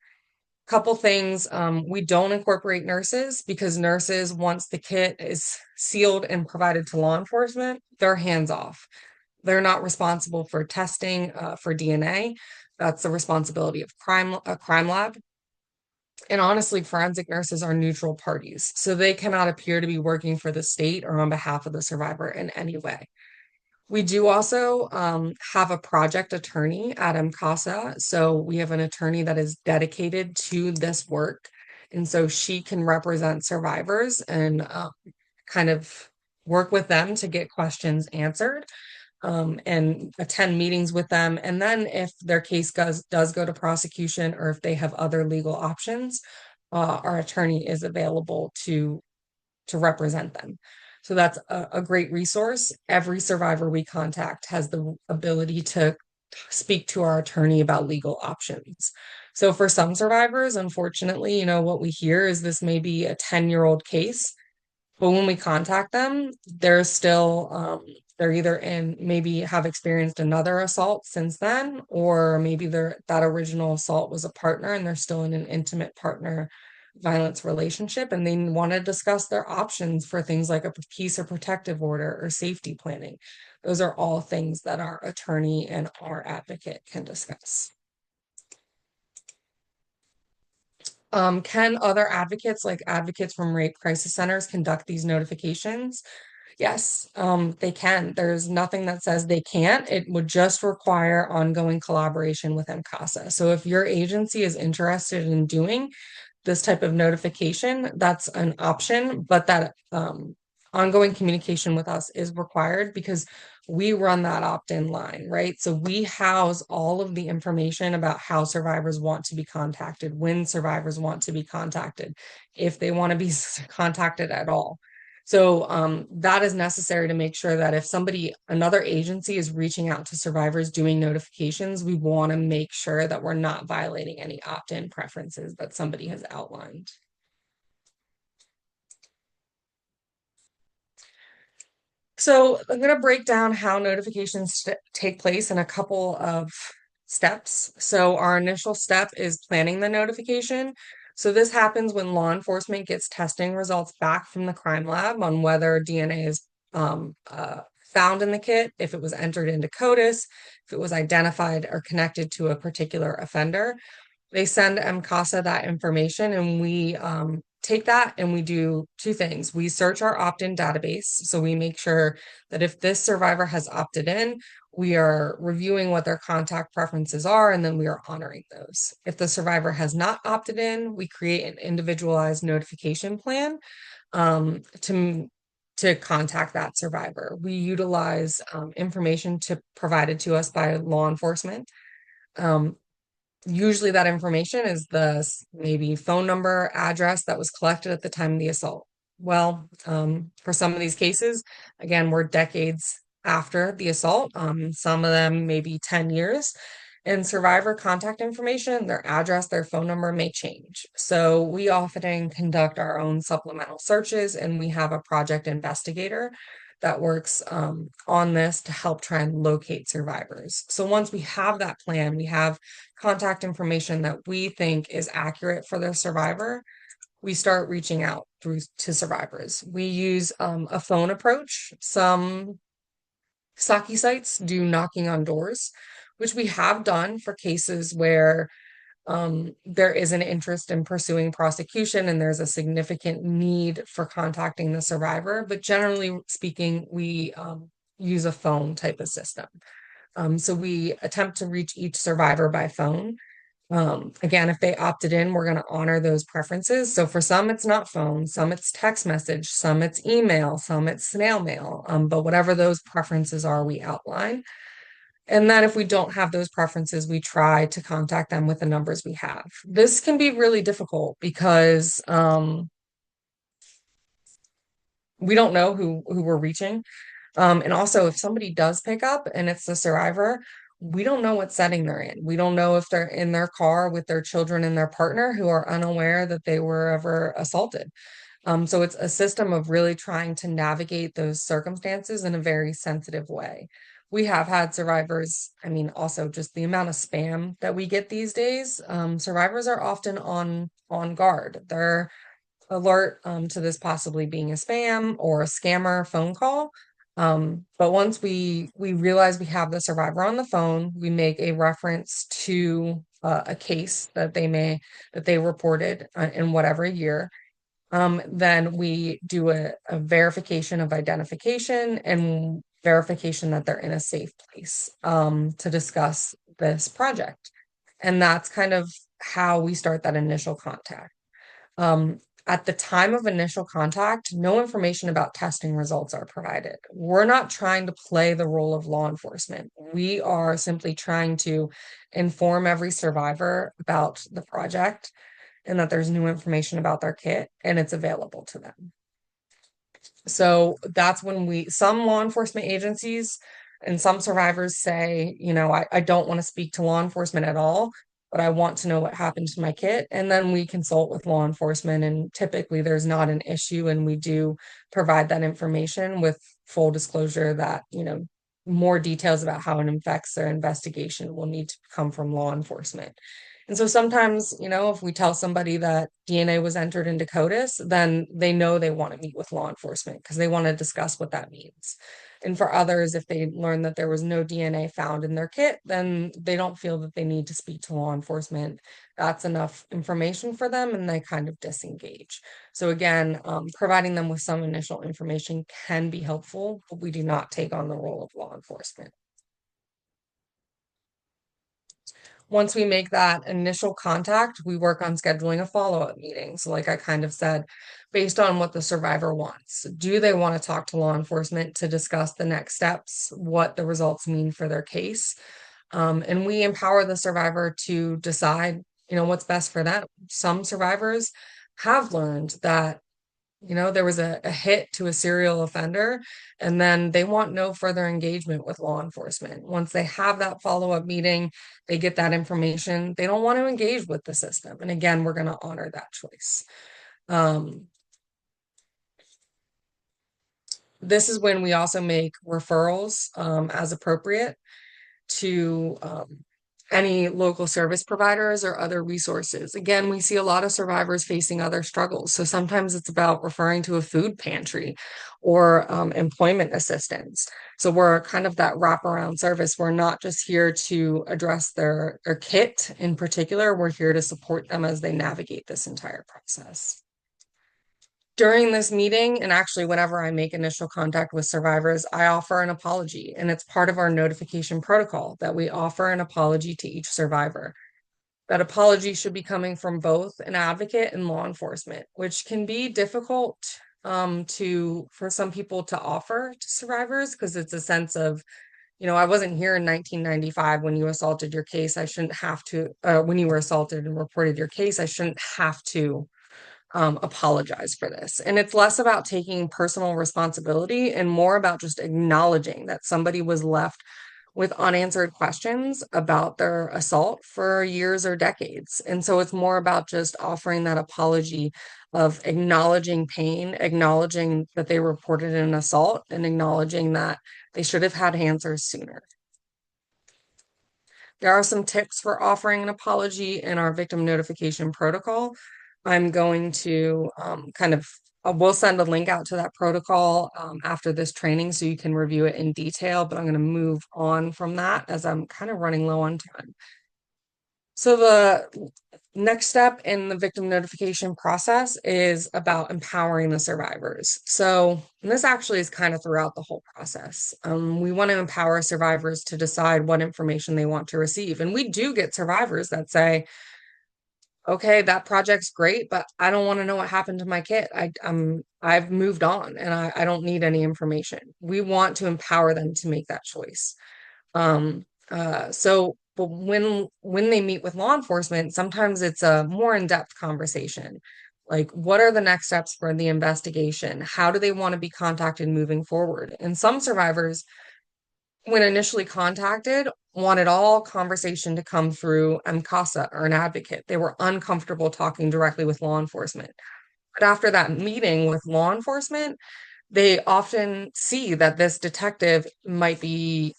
Couple things, we don't incorporate nurses because nurses, once the kit is sealed and provided to law enforcement, they're hands off. They're not responsible for testing for DNA. That's the responsibility of a crime lab. And honestly, forensic nurses are neutral parties, so they cannot appear to be working for the state or on behalf of the survivor in any way. We do also have a project attorney at MCASA. So we have an attorney that is dedicated to this work. And so she can represent survivors and kind of work with them to get questions answered. and attend meetings with them. And then if their case does go to prosecution or if they have other legal options, our attorney is available to represent them. So that's a great resource. Every survivor we contact has the ability to speak to our attorney about legal options. So for some survivors, unfortunately, what we hear is this may be a 10-year-old case, but when we contact them, they're still they're either in maybe have experienced another assault since then, or maybe that original assault was a partner and they're still in an intimate partner violence relationship and they want to discuss their options for things like a peace or protective order or safety planning. Those are all things that our attorney and our advocate can discuss. Can other advocates, like advocates from rape crisis centers, conduct these notifications? Yes, they can. There's nothing that says they can't. It would just require ongoing collaboration with MCASA. So if your agency is interested in doing this type of notification, that's an option, but that ongoing communication with us is required because we run that opt-in line, right? So we house all of the information about how survivors want to be contacted, when survivors want to be contacted, if they want to be contacted at all. So that is necessary to make sure that if another agency is reaching out to survivors doing notifications, we want to make sure that we're not violating any opt-in preferences that somebody has outlined. So I'm going to break down how notifications take place in a couple of steps. So our initial step is planning the notification. So this happens when law enforcement gets testing results back from the crime lab on whether DNA is found in the kit, if it was entered into CODIS, if it was identified or connected to a particular offender. They send MCASA that information and we take that and we do two things. We search our opt-in database. So we make sure that if this survivor has opted in, we are reviewing what their contact preferences are, and then we are honoring those. If the survivor has not opted in, we create an individualized notification plan to contact that survivor. We utilize information provided to us by law enforcement. Usually that information is the maybe phone number, address that was collected at the time of the assault. Well, for some of these cases, again, we're decades after the assault, some of them maybe 10 years, and survivor contact information, their address, their phone number may change. So we often conduct our own supplemental searches and we have a project investigator that works on this to help try and locate survivors. So once we have that plan, we have contact information that we think is accurate for the survivor, we start reaching out to survivors. We use a phone approach. Some SAKI sites do knocking on doors, which we have done for cases where there is an interest in pursuing prosecution and there's a significant need for contacting the survivor. But generally speaking, we use a phone type of system. So we attempt to reach each survivor by phone. Again, if they opted in, we're going to honor those preferences. So for some, it's not phone, some it's text message, some it's email, some it's snail mail. But whatever those preferences are, we outline. And then if we don't have those preferences, we try to contact them with the numbers we have. This can be really difficult because we don't know who we're reaching. And also, if somebody does pick up and it's the survivor, we don't know what setting they're in. We don't know if they're in their car with their children and their partner who are unaware that they were ever assaulted. So it's a system of really trying to navigate those circumstances in a very sensitive way. We have had survivors, I mean, also just the amount of spam that we get these days. Survivors are often on guard. They're alert to this possibly being a spam or a scammer phone call. But once we realize we have the survivor on the phone, we make a reference to a case that they reported in whatever year. Then we do a verification of identification and verification that they're in a safe place to discuss this project. And that's kind of how we start that initial contact. At the time of initial contact, no information about testing results are provided. We're not trying to play the role of law enforcement. We are simply trying to inform every survivor about the project and that there's new information about their kit and it's available to them. So that's when some law enforcement agencies and some survivors say, I don't want to speak to law enforcement at all, but I want to know what happened to my kit. And then we consult with law enforcement, and typically there's not an issue, and we do provide that information with full disclosure that, more details about how it affects their investigation will need to come from law enforcement. And so sometimes, if we tell somebody that DNA was entered into CODIS, then they know they want to meet with law enforcement because they want to discuss what that means. And for others, if they learn that there was no DNA found in their kit, then they don't feel that they need to speak to law enforcement. That's enough information for them, and they kind of disengage. So again, providing them with some initial information can be helpful, but we do not take on the role of law enforcement. Once we make that initial contact, we work on scheduling a follow-up meeting. So, like I kind of said, based on what the survivor wants. Do they want to talk to law enforcement to discuss the next steps, what the results mean for their case? And we empower the survivor to decide, what's best for them. Some survivors have learned that there was a hit to a serial offender, and then they want no further engagement with law enforcement. Once they have that follow-up meeting, they get that information. They don't want to engage with the system. And again, we're going to honor that choice. This is when we also make referrals as appropriate to any local service providers or other resources. Again, we see a lot of survivors facing other struggles. So sometimes it's about referring to a food pantry or employment assistance. So we're kind of that wraparound service. We're not just here to address their kit in particular. We're here to support them as they navigate this entire process. During this meeting, and actually whenever I make initial contact with survivors, I offer an apology, and it's part of our notification protocol that we offer an apology to each survivor. That apology should be coming from both an advocate and law enforcement, which can be difficult for some people to offer to survivors because it's a sense of, I wasn't here in 1995 when you assaulted your case. I shouldn't have to, when you were assaulted and reported your case, I shouldn't have to apologize for this. And it's less about taking personal responsibility and more about just acknowledging that somebody was left with unanswered questions about their assault for years or decades. And so it's more about just offering that apology of acknowledging pain, acknowledging that they reported an assault, and acknowledging that they should have had answers sooner. There are some tips for offering an apology in our victim notification protocol. I'm going to we'll send a link out to that protocol after this training so you can review it in detail, but I'm going to move on from that as I'm kind of running low on time. So the next step in the victim notification process is about empowering the survivors. So this actually is kind of throughout the whole process. We want to empower survivors to decide what information they want to receive. And we do get survivors that say, okay, that project's great, but I don't want to know what happened to my kit. I've moved on and I don't need any information. We want to empower them to make that choice. But when they meet with law enforcement, sometimes it's a more in-depth conversation. Like, what are the next steps for the investigation? How do they want to be contacted moving forward? And some survivors, when initially contacted, wanted all conversation to come through MCASA or an advocate. They were uncomfortable talking directly with law enforcement. But after that meeting with law enforcement, they often see that this detective might be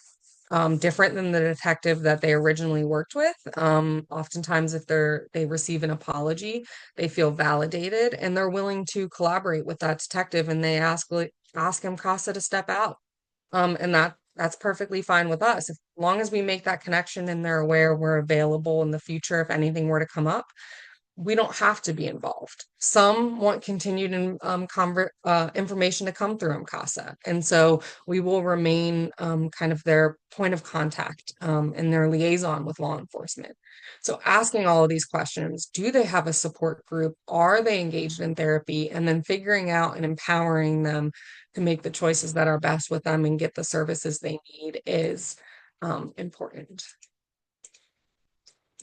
different than the detective that they originally worked with. Oftentimes, if they receive an apology, they feel validated and they're willing to collaborate with that detective, and they ask MCASA to step out. And that's perfectly fine with us. As long as we make that connection and they're aware we're available in the future if anything were to come up, we don't have to be involved. Some want continued information to come through MCASA. And so we will remain kind of their point of contact and their liaison with law enforcement. So asking all of these questions, do they have a support group? Are they engaged in therapy? And then figuring out and empowering them to make the choices that are best with them and get the services they need is important.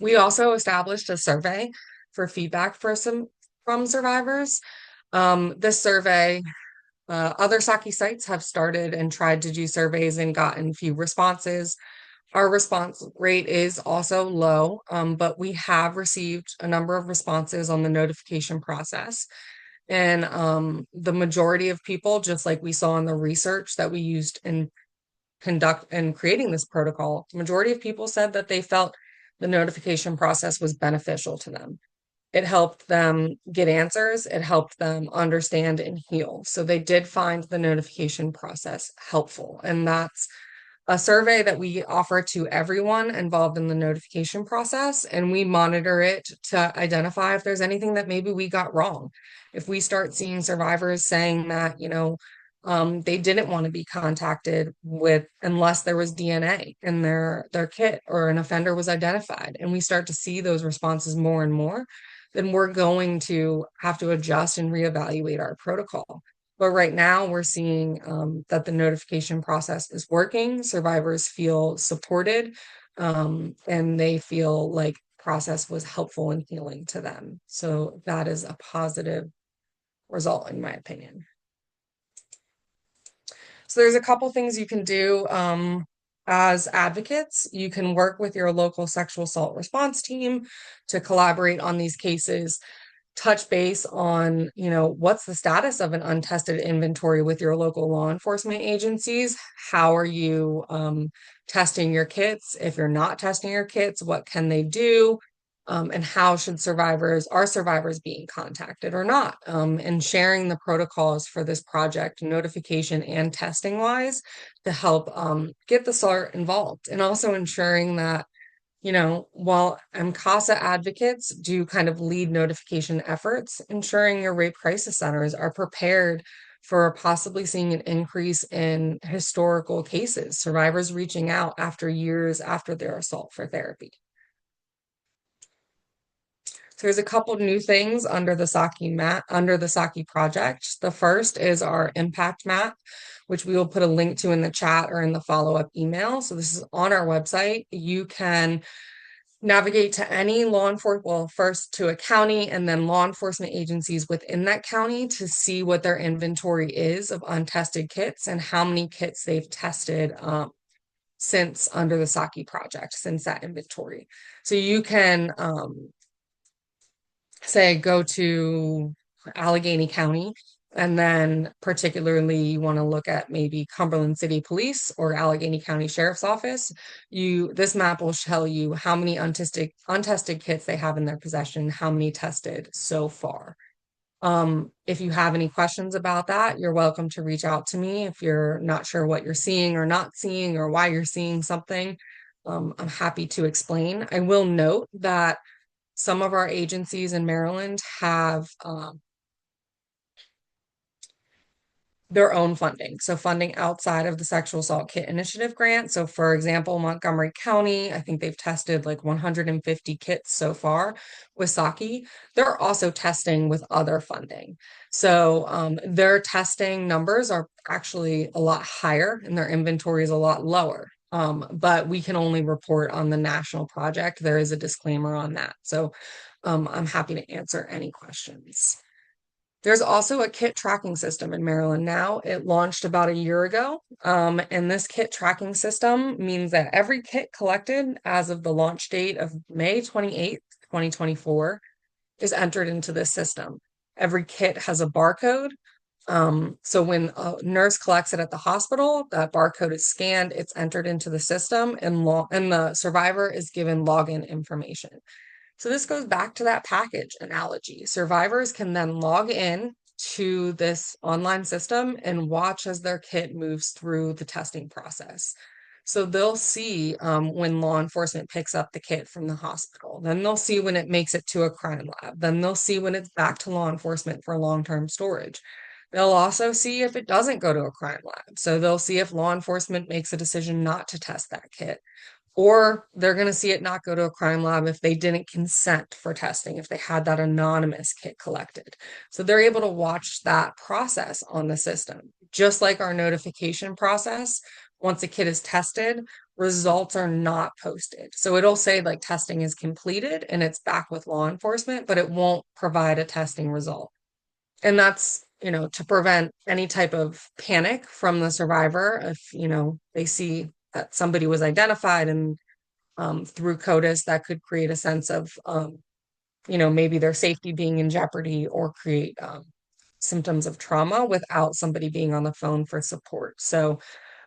We also established a survey for feedback from survivors. This survey, other SAKI sites have started and tried to do surveys and gotten few responses. Our response rate is also low, but we have received a number of responses on the notification process. And the majority of people, just like we saw in the research that we used in creating this protocol, the majority of people said that they felt the notification process was beneficial to them. It helped them get answers. It helped them understand and heal. So they did find the notification process helpful. And that's a survey that we offer to everyone involved in the notification process, and we monitor it to identify if there's anything that maybe we got wrong. If we start seeing survivors saying that, they didn't want to be contacted with unless there was DNA in their kit or an offender was identified, and we start to see those responses more and more, then we're going to have to adjust and reevaluate our protocol. But right now, we're seeing that the notification process is working. Survivors feel supported, and they feel like process was helpful in healing to them. So that is a positive result, in my opinion. So there's a couple things you can do as advocates. You can work with your local sexual assault response team to collaborate on these cases, touch base on, what's the status of an untested inventory with your local law enforcement agencies? How are you testing your kits? If you're not testing your kits, what can they do? And how should are survivors being contacted or not? And sharing the protocols for this project, notification and testing wise, to help get the SART involved, and also ensuring that while MCASA advocates do kind of lead notification efforts, ensuring your rape crisis centers are prepared for possibly seeing an increase in historical cases, survivors reaching out after years after their assault for therapy. So there's a couple new things under the SAKI project. The first is our impact map, which we will put a link to in the chat or in the follow-up email. So this is on our website. You can navigate to any first to a county and then law enforcement agencies within that county to see what their inventory is of untested kits and how many kits they've tested since under the SAKI project, since that inventory. So you can say go to Allegheny County, and then particularly you want to look at maybe Cumberland City Police or Allegheny County Sheriff's Office. This map will tell you how many untested kits they have in their possession, how many tested so far. If you have any questions about that, you're welcome to reach out to me. If you're not sure what you're seeing or not seeing or why you're seeing something, I'm happy to explain. I will note that some of our agencies in Maryland have their own funding. So funding outside of the Sexual Assault Kit Initiative grant. So for example, Montgomery County, I think they've tested like 150 kits so far with SAKI. They're also testing with other funding. So their testing numbers are actually a lot higher and their inventory is a lot lower. But we can only report on the national project. There is a disclaimer on that. So I'm happy to answer any questions. There's also a kit tracking system in Maryland now. It launched about a year ago. And this kit tracking system means that every kit collected as of the launch date of May 28th, 2024, is entered into this system. Every kit has a barcode. So when a nurse collects it at the hospital, that barcode is scanned, it's entered into the system, and the survivor is given login information. So this goes back to that package analogy. Survivors can then log in to this online system and watch as their kit moves through the testing process. So they'll see when law enforcement picks up the kit from the hospital. Then they'll see when it makes it to a crime lab. Then they'll see when it's back to law enforcement for long-term storage. They'll also see if it doesn't go to a crime lab. So they'll see if law enforcement makes a decision not to test that kit. Or they're going to see it not go to a crime lab if they didn't consent for testing, if they had that anonymous kit collected. So they're able to watch that process on the system. Just like our notification process, once a kit is tested, results are not posted. So it'll say like testing is completed and it's back with law enforcement, but it won't provide a testing result. And that's, to prevent any type of panic from the survivor if, they see that somebody was identified and through CODIS that could create a sense of, maybe their safety being in jeopardy or create symptoms of trauma without somebody being on the phone for support. So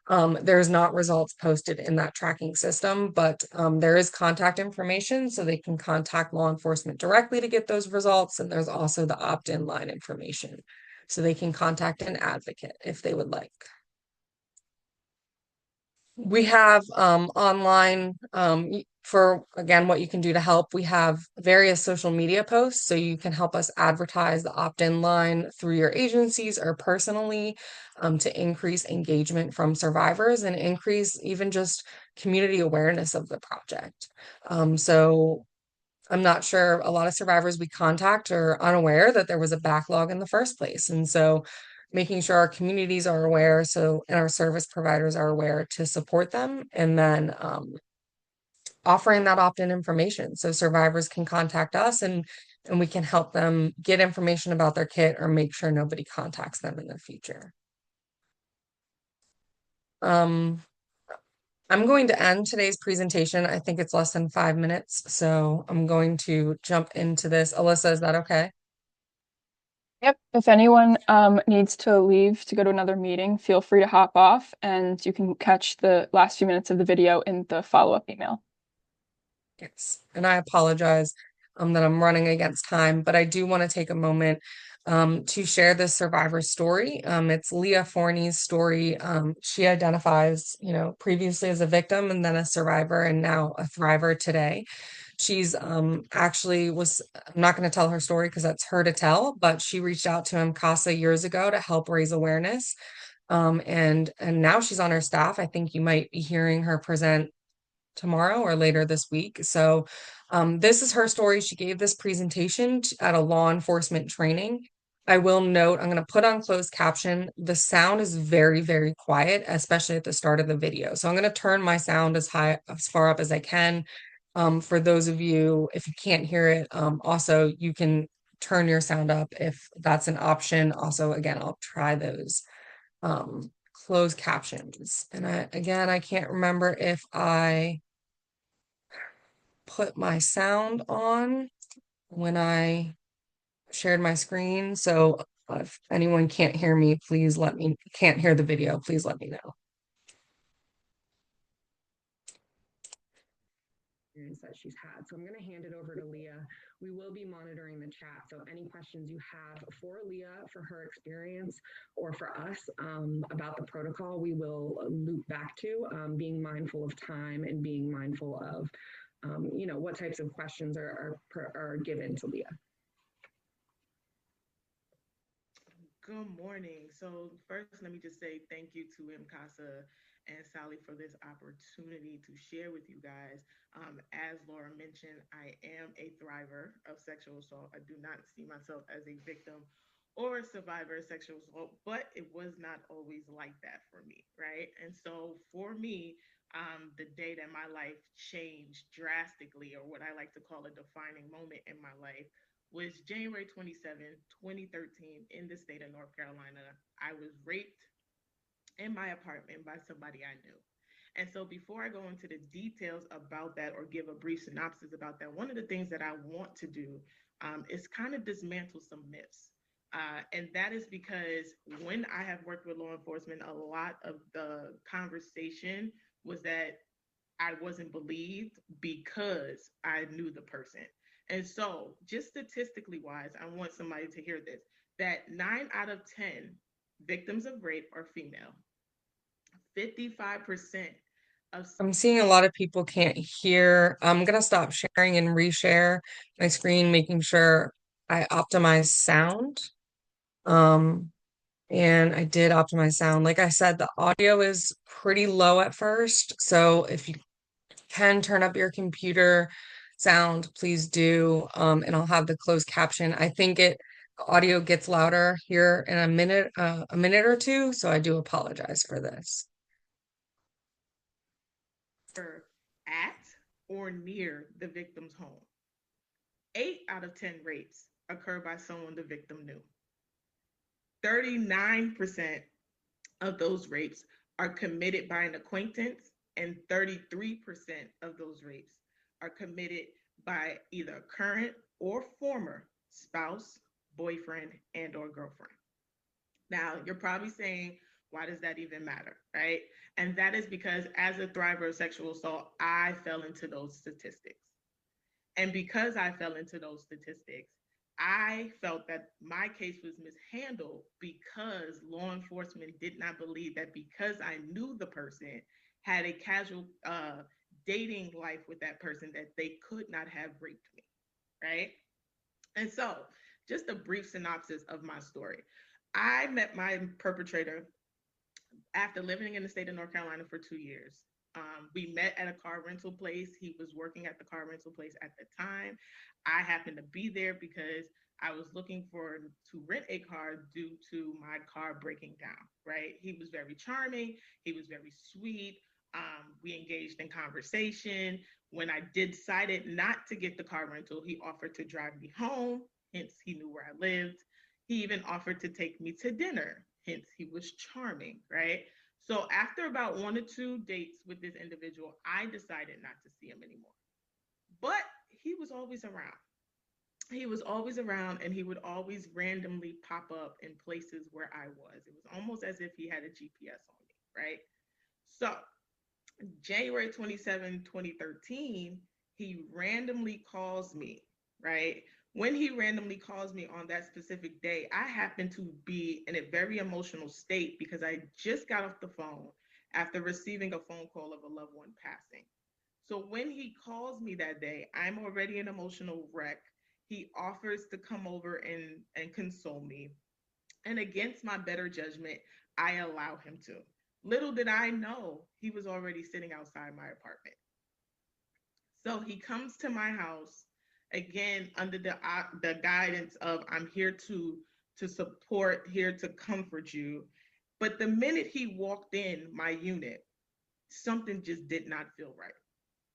there's not results posted in that tracking system, but there is contact information so they can contact law enforcement directly to get those results. And there's also the opt-in line information so they can contact an advocate if they would like. We have online for again what you can do to help. We have various social media posts so you can help us advertise the opt-in line through your agencies or personally to increase engagement from survivors and increase even just community awareness of the project. So I'm not sure a lot of survivors we contact are unaware that there was a backlog in the first place. And so making sure our communities are aware, and our service providers are aware to support them, and then offering that opt-in information so survivors can contact us and we can help them get information about their kit or make sure nobody contacts them in the future. Um, I'm going to end today's presentation. I think it's less than 5 minutes, so I'm going to jump into this. Alyssa, is that okay? Yep. If anyone needs to leave to go to another meeting, feel free to hop off and you can catch the last few minutes of the video in the follow-up email. Yes, and I apologize that I'm running against time, but I do want to take a moment to share this survivor story. It's Leah Forney's story. She identifies, previously as a victim and then a survivor and now a thriver today. She's actually was, I'm not going to tell her story because that's her to tell, but she reached out to MCASA years ago to help raise awareness. And now she's on our staff. I think you might be hearing her present tomorrow or later this week. So this is her story. She gave this presentation at a law enforcement training. I will note, I'm going to put on closed caption. The sound is very, very quiet, especially at the start of the video. So I'm going to turn my sound as far up as I can. For those of you, if you can't hear it, also you can turn your sound up if that's an option. Also, again, I'll try those closed captions. And I can't remember if I put my sound on when I shared my screen. So if anyone can't hear me, can't hear the video, please let me know. That she's had. So I'm going to hand it over to Leah. We will be monitoring the chat. So any questions you have for Leah, for her experience, or for us about the protocol, we will loop back to being mindful of time and being mindful of what types of questions are given to Leah. Good morning. So first, let me just say thank you to MCASA and Sally for this opportunity to share with you guys. As Laura mentioned, I am a thriver of sexual assault. I do not see myself as a victim or a survivor of sexual assault, but it was not always like that for me, right? And so for me, the day that my life changed drastically, or what I like to call a defining moment in my life, was January 27th, 2013, in the state of North Carolina. I was raped in my apartment by somebody I knew. And so, before I go into the details about that or give a brief synopsis about that, one of the things that I want to do is kind of dismantle some myths. And that is because when I have worked with law enforcement, a lot of the conversation was that I wasn't believed because I knew the person. And so, just statistically wise, I want somebody to hear this, that 9 out of 10 victims of rape are female. 55% of I'm seeing a lot of people can't hear. I'm gonna stop sharing and reshare my screen, making sure I optimize sound. Um, and I did optimize sound. Like I said, the audio is pretty low at first. So if you can turn up your computer sound, please do. And I'll have the closed caption. I think audio gets louder here in a minute or two. So I do apologize for this. at or near the victim's home. 8 out of 10 rapes occur by someone the victim knew. 39% of those rapes are committed by an acquaintance, and 33% of those rapes are committed by either a current or former spouse, boyfriend, and or girlfriend. Now, you're probably saying, why does that even matter, right? And that is because as a thriver of sexual assault, I fell into those statistics. And because I fell into those statistics, I felt that my case was mishandled because law enforcement did not believe that because I knew the person, had a casual dating life with that person, that they could not have raped me, right? And so, just a brief synopsis of my story. I met my perpetrator after living in the state of North Carolina for 2 years. We met at a car rental place. He was working at the car rental place at the time. I happened to be there because I was looking to rent a car due to my car breaking down, right? He was very charming. He was very sweet. We engaged in conversation. When I decided not to get the car rental, he offered to drive me home. Hence, he knew where I lived. He even offered to take me to dinner. Hence, he was charming, right? So after about 1 or 2 dates with this individual, I decided not to see him anymore. But he was always around. He was always around, and he would always randomly pop up in places where I was. It was almost as if he had a GPS on me, right? So January 27, 2013, he randomly calls me, right? When he randomly calls me on that specific day, I happen to be in a very emotional state because I just got off the phone after receiving a phone call of a loved one passing. So when he calls me that day, I'm already an emotional wreck. He offers to come over and console me. And against my better judgment, I allow him to. Little did I know he was already sitting outside my apartment. So he comes to my house again under the guidance of I'm here to support, here to comfort you. But the minute he walked in my unit, something just did not feel right.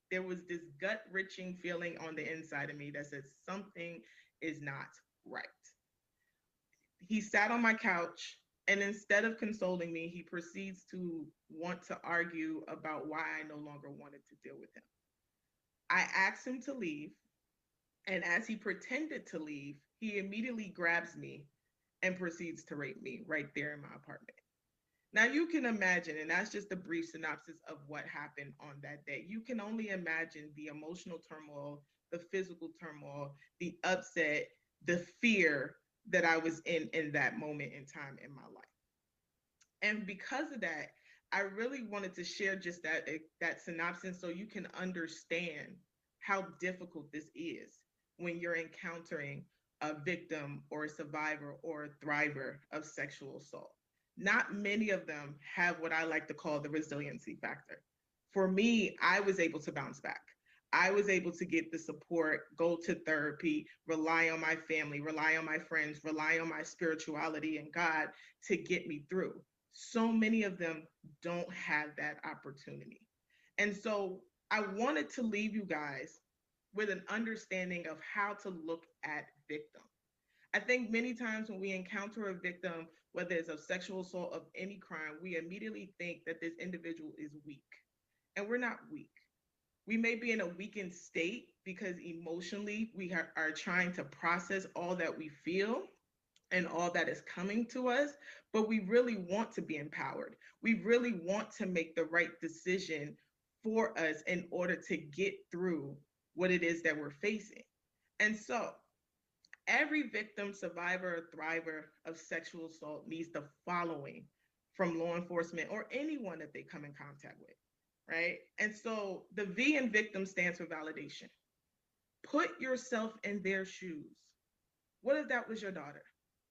There was this gut wrenching feeling on the inside of me that says something is not right. He sat on my couch, and instead of consoling me, he proceeds to want to argue about why I no longer wanted to deal with him. I asked him to leave, and as he pretended to leave, he immediately grabs me and proceeds to rape me right there in my apartment. Now you can imagine, and that's just a brief synopsis of what happened on that day. You can only imagine the emotional turmoil, the physical turmoil, the upset, the fear that I was in that moment in time in my life. And because of that, I really wanted to share just that synopsis so you can understand how difficult this is when you're encountering a victim or a survivor or a thriver of sexual assault. Not many of them have what I like to call the resiliency factor. For me, I was able to bounce back. I was able to get the support, go to therapy, rely on my family, rely on my friends, rely on my spirituality and God to get me through. So many of them don't have that opportunity. And so I wanted to leave you guys with an understanding of how to look at victims. I think many times when we encounter a victim, whether it's of sexual assault of any crime, we immediately think that this individual is weak. And we're not weak. We may be in a weakened state because emotionally are trying to process all that we feel and all that is coming to us, but we really want to be empowered. We really want to make the right decision for us in order to get through what it is that we're facing. And so, every victim, survivor, or thriver of sexual assault needs the following from law enforcement or anyone that they come in contact with. right? And so the V in victim stands for validation. Put yourself in their shoes. What if that was your daughter?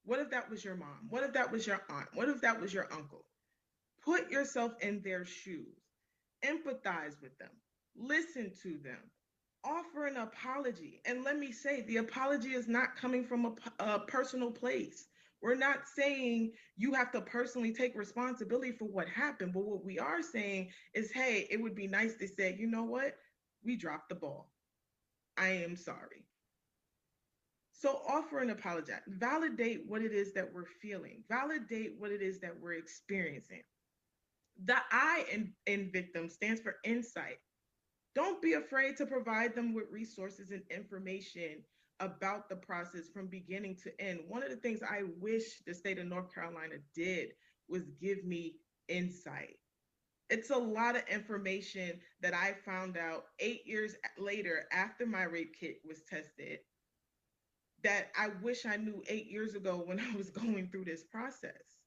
What if that was your mom? What if that was your aunt? What if that was your uncle? Put yourself in their shoes. Empathize with them. Listen to them. Offer an apology. And let me say, the apology is not coming from a personal place. We're not saying you have to personally take responsibility for what happened, but what we are saying is, hey, it would be nice to say, you know what? We dropped the ball. I am sorry. So offer an apology. Validate what it is that we're feeling. Validate what it is that we're experiencing. The I in victim stands for insight. Don't be afraid to provide them with resources and information about the process from beginning to end. One of the things I wish the state of North Carolina did was give me insight. It's a lot of information that I found out 8 years later after my rape kit was tested that I wish I knew 8 years ago when I was going through this process.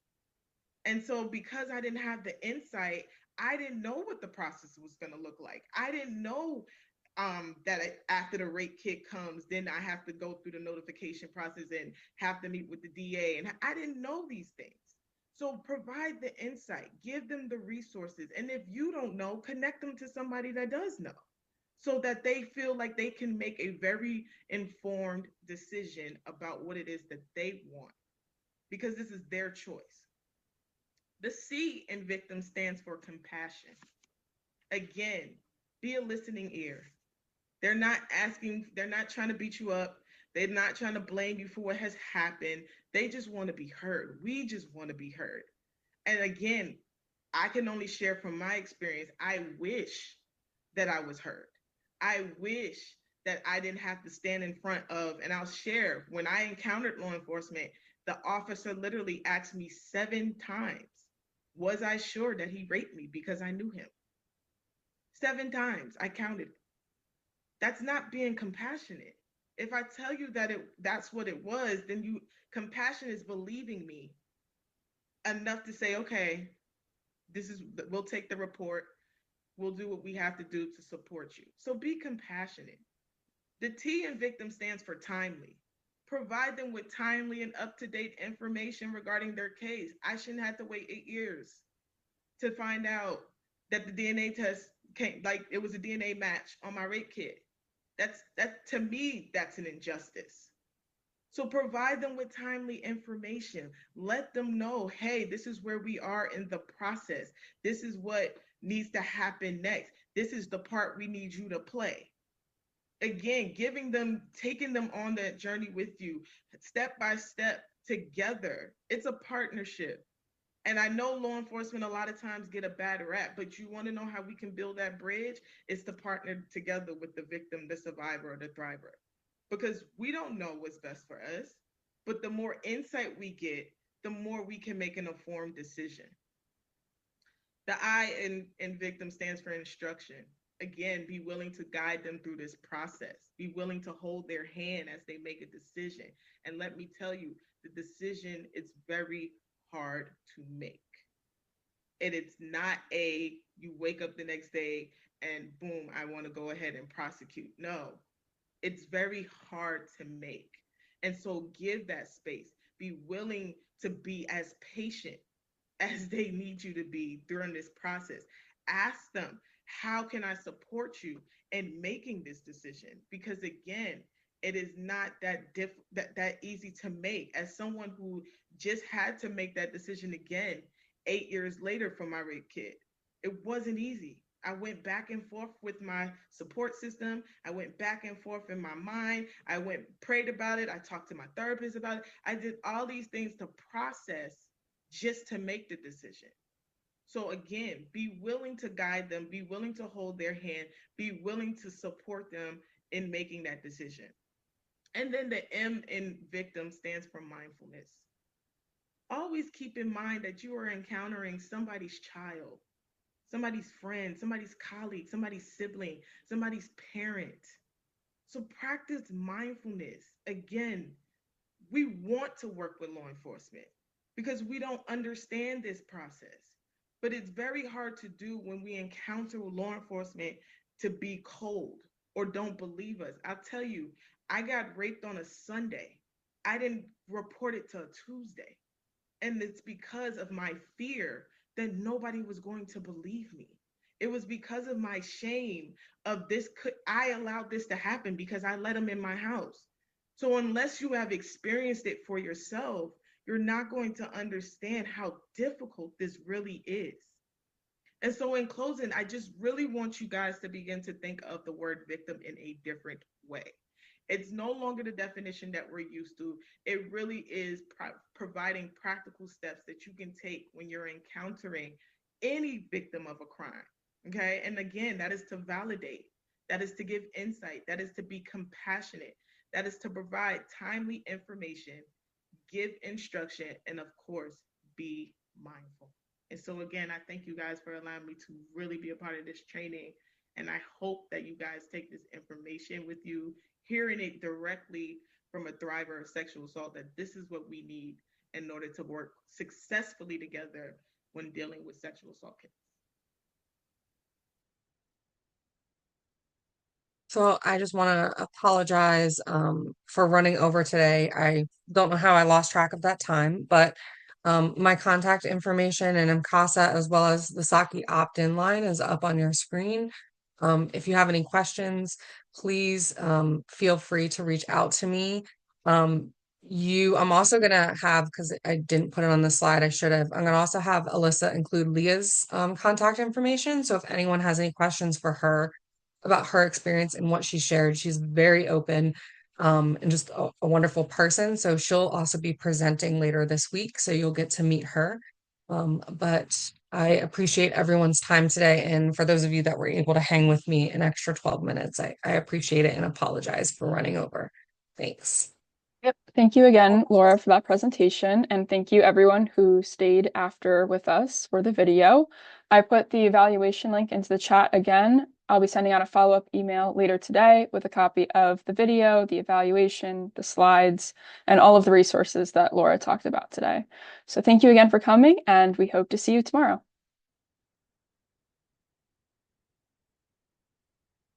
And so, because I didn't have the insight, I didn't know what the process was going to look like. I didn't know that after the rape kit comes, then I have to go through the notification process and have to meet with the DA. And I didn't know these things. So, provide the insight, give them the resources. And if you don't know, connect them to somebody that does know so that they feel like they can make a very informed decision about what it is that they want because this is their choice. The C in victim stands for compassion. Again, be a listening ear. They're not trying to beat you up. They're not trying to blame you for what has happened. They just want to be heard. We just want to be heard. And again, I can only share from my experience. I wish that I was heard. I wish that I didn't have to stand in front of, and I'll share when I encountered law enforcement, the officer literally asked me 7 times, was I sure that he raped me because I knew him? 7 times I counted. That's not being compassionate. If I tell you that that's what it was, then compassion is believing me enough to say, okay, we'll take the report. We'll do what we have to do to support you. So be compassionate. The T in victim stands for timely. Provide them with timely and up-to-date information regarding their case. I shouldn't have to wait 8 years to find out that the DNA test came, like it was a DNA match on my rape kit. That to me, that's an injustice. So provide them with timely information. Let them know, hey, this is where we are in the process. This is what needs to happen next. This is the part we need you to play. Again, taking them on that journey with you, step by step together. It's a partnership. And I know law enforcement a lot of times get a bad rap, but you want to know how we can build that bridge? It's to partner together with the victim, the survivor, or the thriver. Because we don't know what's best for us. But the more insight we get, the more we can make an informed decision. The I in victim stands for instruction. Again, be willing to guide them through this process. Be willing to hold their hand as they make a decision. And let me tell you, the decision is very hard to make. And it's not you wake up the next day and boom, I want to go ahead and prosecute. No, it's very hard to make. And so give that space. Be willing to be as patient as they need you to be during this process. Ask them, how can I support you in making this decision? Because again, it is not that easy to make. As someone who just had to make that decision again 8 years later for my rape kit, it wasn't easy. I went back and forth with my support system. I went back and forth in my mind. I prayed about it. I talked to my therapist about it. I did all these things to process just to make the decision. So again, be willing to guide them, be willing to hold their hand, be willing to support them in making that decision. And then the M in victim stands for mindfulness. Always keep in mind that you are encountering somebody's child, somebody's friend, somebody's colleague, somebody's sibling, somebody's parent. So practice mindfulness. Again, we want to work with law enforcement because we don't understand this process. but it's very hard to do when we encounter law enforcement to be cold or don't believe us. I'll tell you, I got raped on a Sunday. I didn't report it till a Tuesday. And it's because of my fear that nobody was going to believe me. It was because of my shame of this. I allowed this to happen because I let him in my house. So unless you have experienced it for yourself, you're not going to understand how difficult this really is. And so, in closing, I just really want you guys to begin to think of the word victim in a different way. It's no longer the definition that we're used to. It really is providing practical steps that you can take when you're encountering any victim of a crime. Okay. And again, that is to validate, that is to give insight, that is to be compassionate, that is to provide timely information, give instruction, and of course, be mindful. And so, again, I thank you guys for allowing me to really be a part of this training. And I hope that you guys take this information with you, hearing it directly from a thriver of sexual assault, that this is what we need in order to work successfully together when dealing with sexual assault cases. So I just want to apologize for running over today. I don't know how I lost track of that time, but my contact information and MCASA as well as the SAKI opt-in line is up on your screen. If you have any questions, please feel free to reach out to me. I'm also gonna have, because I didn't put it on the slide, I should have. I'm gonna also have Alyssa include Leah's contact information. So if anyone has any questions for her about her experience and what she shared. She's very open and just a wonderful person. So she'll also be presenting later this week. So you'll get to meet her. But I appreciate everyone's time today. And for those of you that were able to hang with me an extra 12 minutes, I appreciate it and apologize for running over. Thanks. Yep. Thank you again, Laura, for that presentation. And thank you everyone who stayed after with us for the video. I put the evaluation link into the chat again. I'll be sending out a follow-up email later today with a copy of the video, the evaluation, the slides, and all of the resources that Laura talked about today. So thank you again for coming, and we hope to see you tomorrow.